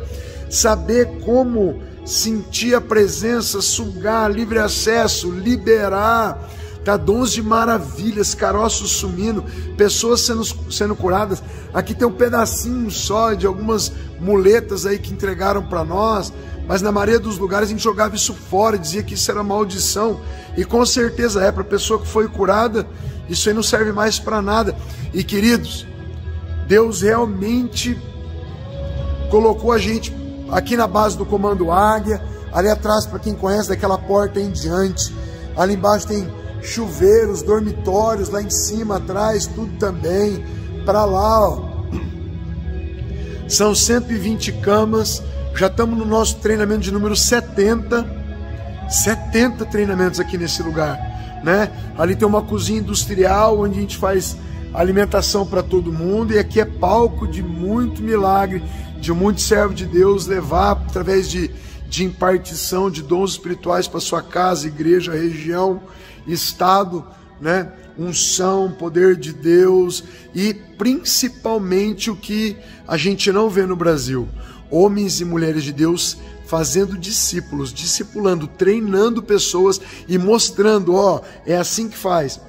saber como sentir a presença, sugar, livre acesso, liberar, tá? Dons de maravilhas, caroços sumindo, pessoas sendo curadas. Aqui tem um pedacinho só de algumas muletas aí que entregaram para nós, mas na maioria dos lugares a gente jogava isso fora, dizia que isso era maldição, e com certeza é, para a pessoa que foi curada, isso aí não serve mais para nada. E queridos, Deus realmente colocou a gente aqui na base do Comando Águia, ali atrás, para quem conhece, daquela porta em diante, ali embaixo tem chuveiros, dormitórios, lá em cima, atrás, tudo também, para lá, ó, são 120 camas, já estamos no nosso treinamento de número 70 treinamentos aqui nesse lugar, né? Ali tem uma cozinha industrial, onde a gente faz alimentação para todo mundo, e aqui é palco de muito milagre, de muito servo de Deus levar, através de impartição de dons espirituais para sua casa, igreja, região, estado, né? Unção, poder de Deus, e principalmente o que a gente não vê no Brasil, homens e mulheres de Deus fazendo discípulos, discipulando, treinando pessoas e mostrando, ó, é assim que faz.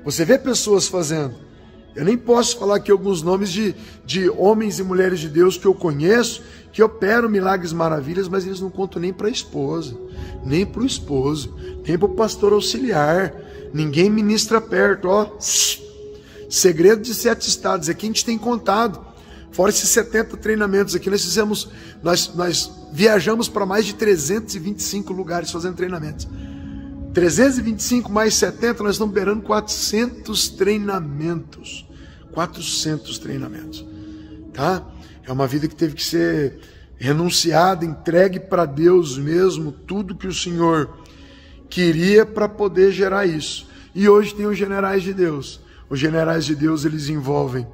Você vê pessoas fazendo. Eu nem posso falar aqui alguns nomes de homens e mulheres de Deus que eu conheço, que operam milagres, maravilhas, mas eles não contam nem para a esposa, nem para o esposo, nem para o pastor auxiliar. Ninguém ministra perto, ó. Segredo de 7 estados, aqui a gente tem contado. Fora esses 70 treinamentos aqui, nós viajamos para mais de 325 lugares fazendo treinamentos. 325 mais 70, nós estamos beirando 400 treinamentos. 400 treinamentos, tá? É uma vida que teve que ser renunciada, entregue para Deus mesmo, tudo que o Senhor queria para poder gerar isso. E hoje tem os generais de Deus. Os generais de Deus, eles envolvem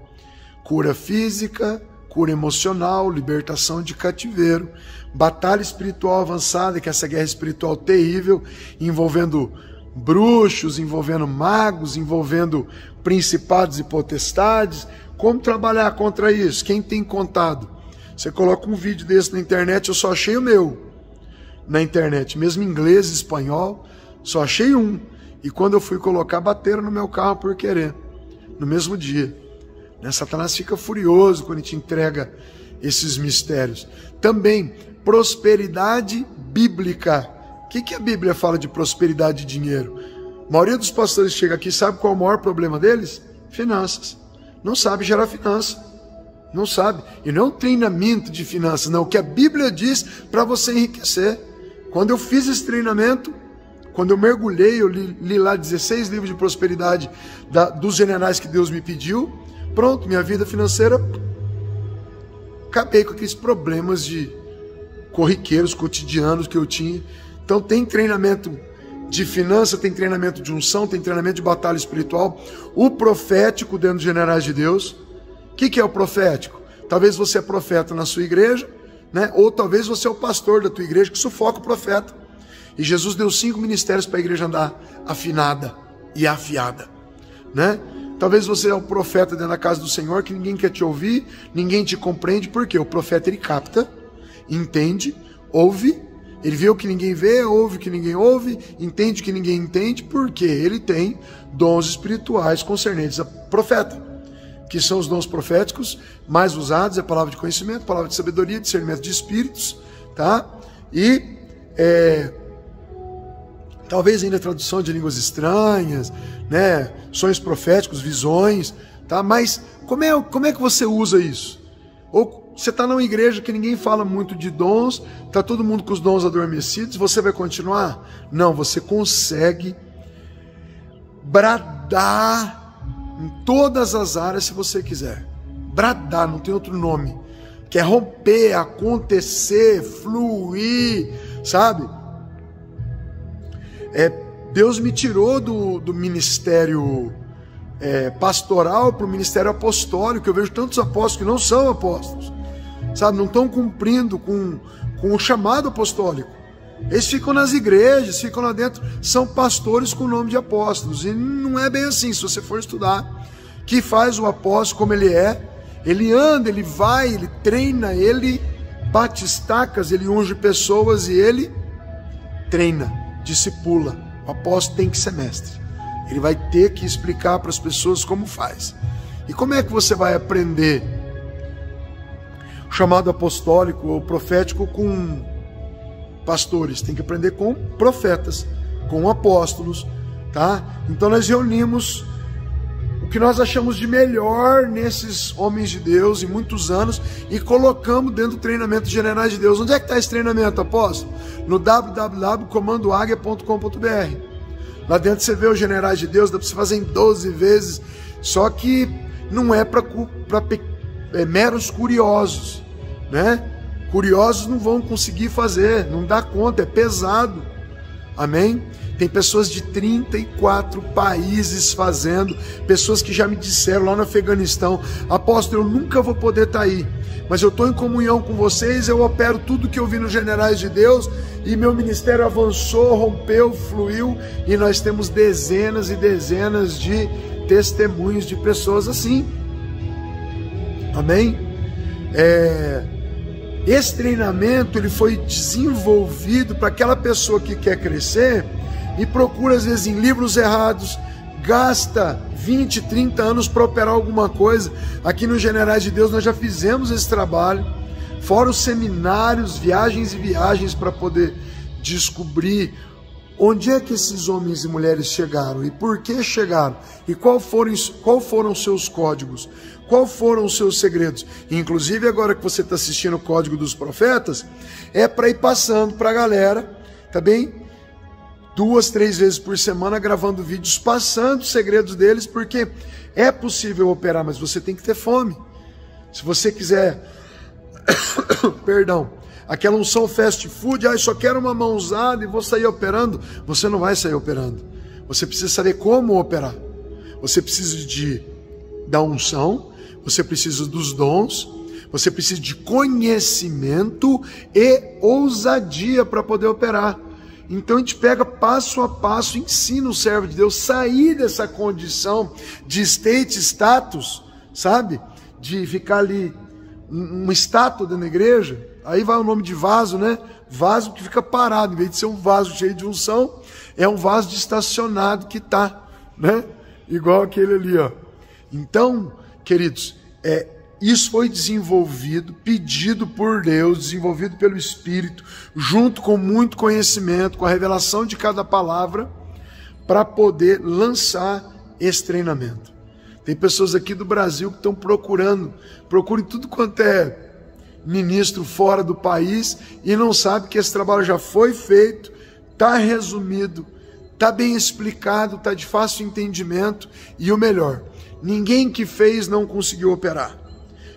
cura física, cura emocional, libertação de cativeiro, batalha espiritual avançada, que é essa guerra espiritual terrível, envolvendo bruxos, envolvendo magos, envolvendo principados e potestades. Como trabalhar contra isso? Quem tem contado? Você coloca um vídeo desse na internet, eu só achei o meu na internet, mesmo em inglês e espanhol, só achei um. E quando eu fui colocar, bateram no meu carro por querer, no mesmo dia. Satanás fica furioso quando a gente entrega esses mistérios. Também, prosperidade bíblica. O que a Bíblia fala de prosperidade e dinheiro? A maioria dos pastores que chega aqui sabe qual é o maior problema deles? Finanças. Não sabe gerar finança. Não sabe. E não é um treinamento de finanças, não. O que a Bíblia diz para você enriquecer. Quando eu fiz esse treinamento, quando eu mergulhei, eu li lá 16 livros de prosperidade dos generais que Deus me pediu. Pronto, minha vida financeira, acabei com aqueles problemas de corriqueiros, cotidianos que eu tinha. Então tem treinamento de finança, tem treinamento de unção, tem treinamento de batalha espiritual. O profético dentro dos generais de Deus. O que é o profético? Talvez você é profeta na sua igreja, né? Ou talvez você é o pastor da tua igreja que sufoca o profeta. E Jesus deu 5 ministérios para a igreja andar afinada e afiada, né? Talvez você é o profeta dentro da casa do Senhor, que ninguém quer te ouvir, ninguém te compreende, porque o profeta ele capta, entende, ouve, ele vê o que ninguém vê, ouve o que ninguém ouve, entende o que ninguém entende, porque ele tem dons espirituais concernentes a profeta, que são os dons proféticos mais usados, é a palavra de conhecimento, palavra de sabedoria, discernimento de espíritos, tá? E talvez ainda tradução de línguas estranhas, né? Sonhos proféticos, visões, tá? Mas como é que você usa isso? Ou você está numa igreja que ninguém fala muito de dons, está todo mundo com os dons adormecidos, você vai continuar? Não, você consegue bradar em todas as áreas se você quiser. Bradar, não tem outro nome. Que é romper, acontecer, fluir, sabe? Deus me tirou do ministério pastoral para o ministério apostólico. Eu vejo tantos apóstolos que não são apóstolos, sabe? Não estão cumprindo com o chamado apostólico. Eles ficam nas igrejas, ficam lá dentro, são pastores com o nome de apóstolos. E não é bem assim, se você for estudar. Que faz o apóstolo como ele é? Ele anda, ele vai, ele treina, ele bate estacas, ele unge pessoas e ele treina, discipula. O apóstolo tem que ser mestre. Ele vai ter que explicar para as pessoas como faz. E como é que você vai aprender o chamado apostólico ou profético com pastores? Tem que aprender com profetas, com apóstolos, tá? Então nós reunimos o que nós achamos de melhor nesses homens de Deus em muitos anos e colocamos dentro do treinamento de Generais de Deus. Onde é que está esse treinamento, apóstolo? No www.comandoaguia.com.br. Lá dentro você vê os Generais de Deus, dá para você fazer em 12 vezes, só que não é para meros curiosos, né? Curiosos não vão conseguir fazer, não dá conta, é pesado. Amém? Tem pessoas de 34 países fazendo, pessoas que já me disseram lá no Afeganistão: apóstolo, eu nunca vou poder estar aí, mas eu estou em comunhão com vocês, eu opero tudo que eu vi nos Generais de Deus, e meu ministério avançou, rompeu, fluiu, e nós temos dezenas e dezenas de testemunhos de pessoas assim. Amém? Esse treinamento ele foi desenvolvido para aquela pessoa que quer crescer e procura às vezes em livros errados, gasta 20, 30 anos para operar alguma coisa. Aqui nos Generais de Deus nós já fizemos esse trabalho, fora os seminários, viagens e viagens para poder descobrir onde é que esses homens e mulheres chegaram e por que chegaram e qual foram os seus códigos, qual foram os seus segredos. Inclusive agora que você está assistindo o Código dos Profetas, é para ir passando para a galera, tá bem? 2, 3 vezes por semana gravando vídeos, passando os segredos deles, porque é possível operar, mas você tem que ter fome. Se você quiser, perdão, aquela unção fast food, eu só quero uma mãozada e vou sair operando, você não vai sair operando. Você precisa saber como operar. Você precisa da unção, você precisa dos dons, você precisa de conhecimento e ousadia para poder operar. Então a gente pega passo a passo, ensina o servo de Deus sair dessa condição de status, sabe? De ficar ali uma estátua dentro da igreja, aí vai o nome de vaso, né? Vaso que fica parado, em vez de ser um vaso cheio de unção, é um vaso de estacionado que tá, né? Igual aquele ali, ó. Então, queridos, isso foi desenvolvido, pedido por Deus, desenvolvido pelo Espírito, junto com muito conhecimento, com a revelação de cada palavra, para poder lançar esse treinamento. Tem pessoas aqui do Brasil que estão procurem tudo quanto é ministro fora do país e não sabe que esse trabalho já foi feito, está resumido, está bem explicado, está de fácil entendimento e o melhor, ninguém que fez não conseguiu operar.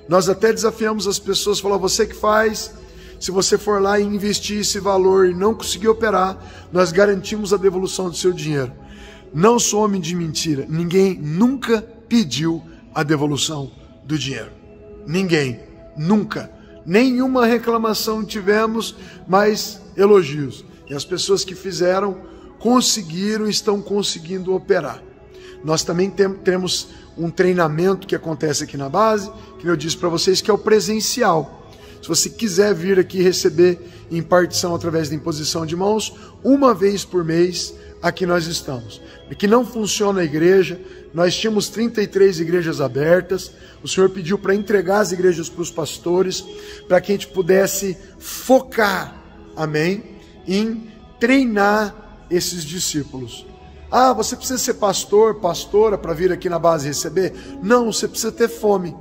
Nós até desafiamos as pessoas, falamos: você que faz, se você for lá e investir esse valor e não conseguir operar, nós garantimos a devolução do seu dinheiro. Não sou homem de mentira, ninguém nunca pediu a devolução do dinheiro. Ninguém, nunca. Nenhuma reclamação tivemos, mas elogios. E as pessoas que fizeram, conseguiram, estão conseguindo operar. Nós também temos um treinamento que acontece aqui na base, que eu disse para vocês, que é o presencial. Se você quiser vir aqui receber impartição através da imposição de mãos, uma vez por mês, aqui nós estamos. Aqui não funciona a igreja, nós tínhamos 33 igrejas abertas, o Senhor pediu para entregar as igrejas para os pastores, para que a gente pudesse focar, amém, em treinar esses discípulos. Ah, você precisa ser pastor, pastora para vir aqui na base receber? Não, você precisa ter fome.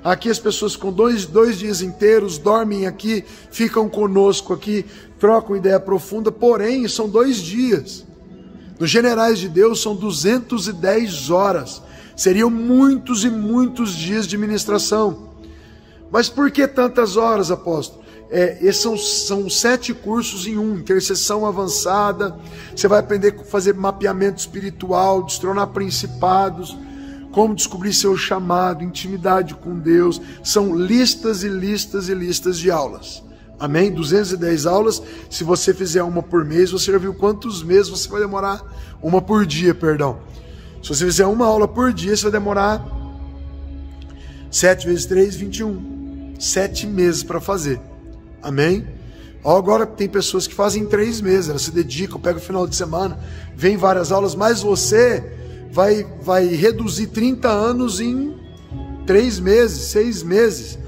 Aqui as pessoas com dois dias inteiros dormem aqui, ficam conosco aqui, trocam ideia profunda, porém são 2 dias. Nos Generais de Deus são 210 horas. Seriam muitos e muitos dias de ministração. Mas por que tantas horas, apóstolo? São 7 cursos em um, intercessão avançada, você vai aprender a fazer mapeamento espiritual, destronar principados, como descobrir seu chamado, intimidade com Deus, são listas e listas e listas de aulas, amém? 210 aulas, se você fizer uma por mês, você já viu quantos meses você vai demorar? Uma por dia, perdão. Se você fizer uma aula por dia, você vai demorar 7 vezes 3, 21, 7 meses para fazer. Amém? Agora tem pessoas que fazem 3 meses, elas se dedicam, pegam o final de semana, vem várias aulas, mas você vai reduzir 30 anos em 3 meses, 6 meses.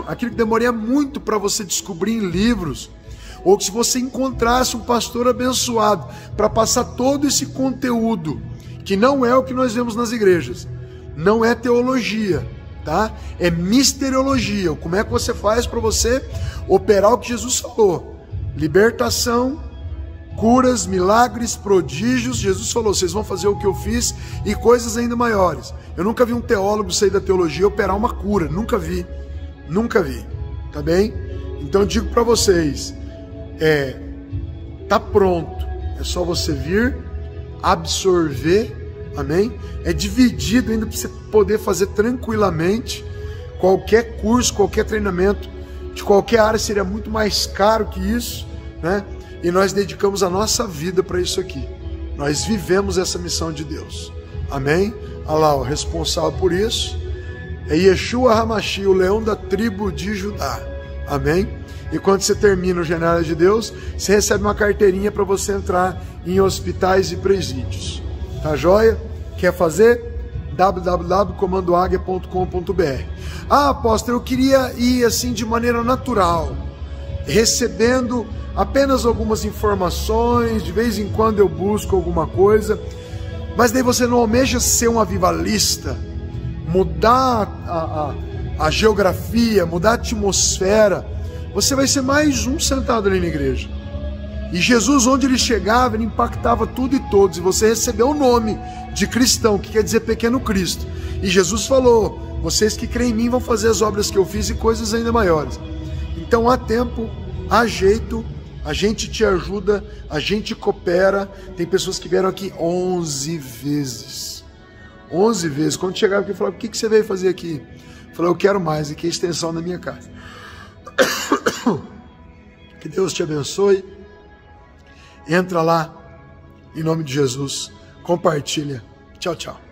Aquilo que demoraria muito para você descobrir em livros, ou que se você encontrasse um pastor abençoado para passar todo esse conteúdo, que não é o que nós vemos nas igrejas, não é teologia, tá? É misteriologia. Como é que você faz para você operar o que Jesus falou? Libertação, curas, milagres, prodígios. Jesus falou, vocês vão fazer o que eu fiz e coisas ainda maiores. Eu nunca vi um teólogo sair da teologia operar uma cura, nunca vi, tá bem? Então eu digo para vocês, tá pronto, é só você vir, absorver, amém? É dividido ainda para você poder fazer tranquilamente. Qualquer curso, qualquer treinamento de qualquer área seria muito mais caro que isso, né? E nós dedicamos a nossa vida para isso aqui. Nós vivemos essa missão de Deus, amém? Olha lá, o responsável por isso é Yeshua Hamashi, o leão da tribo de Judá, amém? E quando você termina o General de Deus, você recebe uma carteirinha para você entrar em hospitais e presídios. Tá joia? Quer fazer? www.comandoaguia.com.br. Ah, apóstolo, eu queria ir assim de maneira natural, recebendo apenas algumas informações, de vez em quando eu busco alguma coisa, mas daí você não almeja ser um avivalista, mudar a geografia, mudar a atmosfera. Você vai ser mais um sentado ali na igreja. E Jesus, onde ele chegava, ele impactava tudo e todos. E você recebeu o nome de cristão, que quer dizer pequeno Cristo. E Jesus falou, vocês que creem em mim vão fazer as obras que eu fiz e coisas ainda maiores. Então há tempo, há jeito, a gente te ajuda, a gente coopera. Tem pessoas que vieram aqui 11 vezes. 11 vezes. Quando chegaram aqui, falaram, o que você veio fazer aqui? Eu falei, eu quero mais, aqui é a extensão da minha casa. Que Deus te abençoe. Entra lá, em nome de Jesus. Compartilha. Tchau, tchau.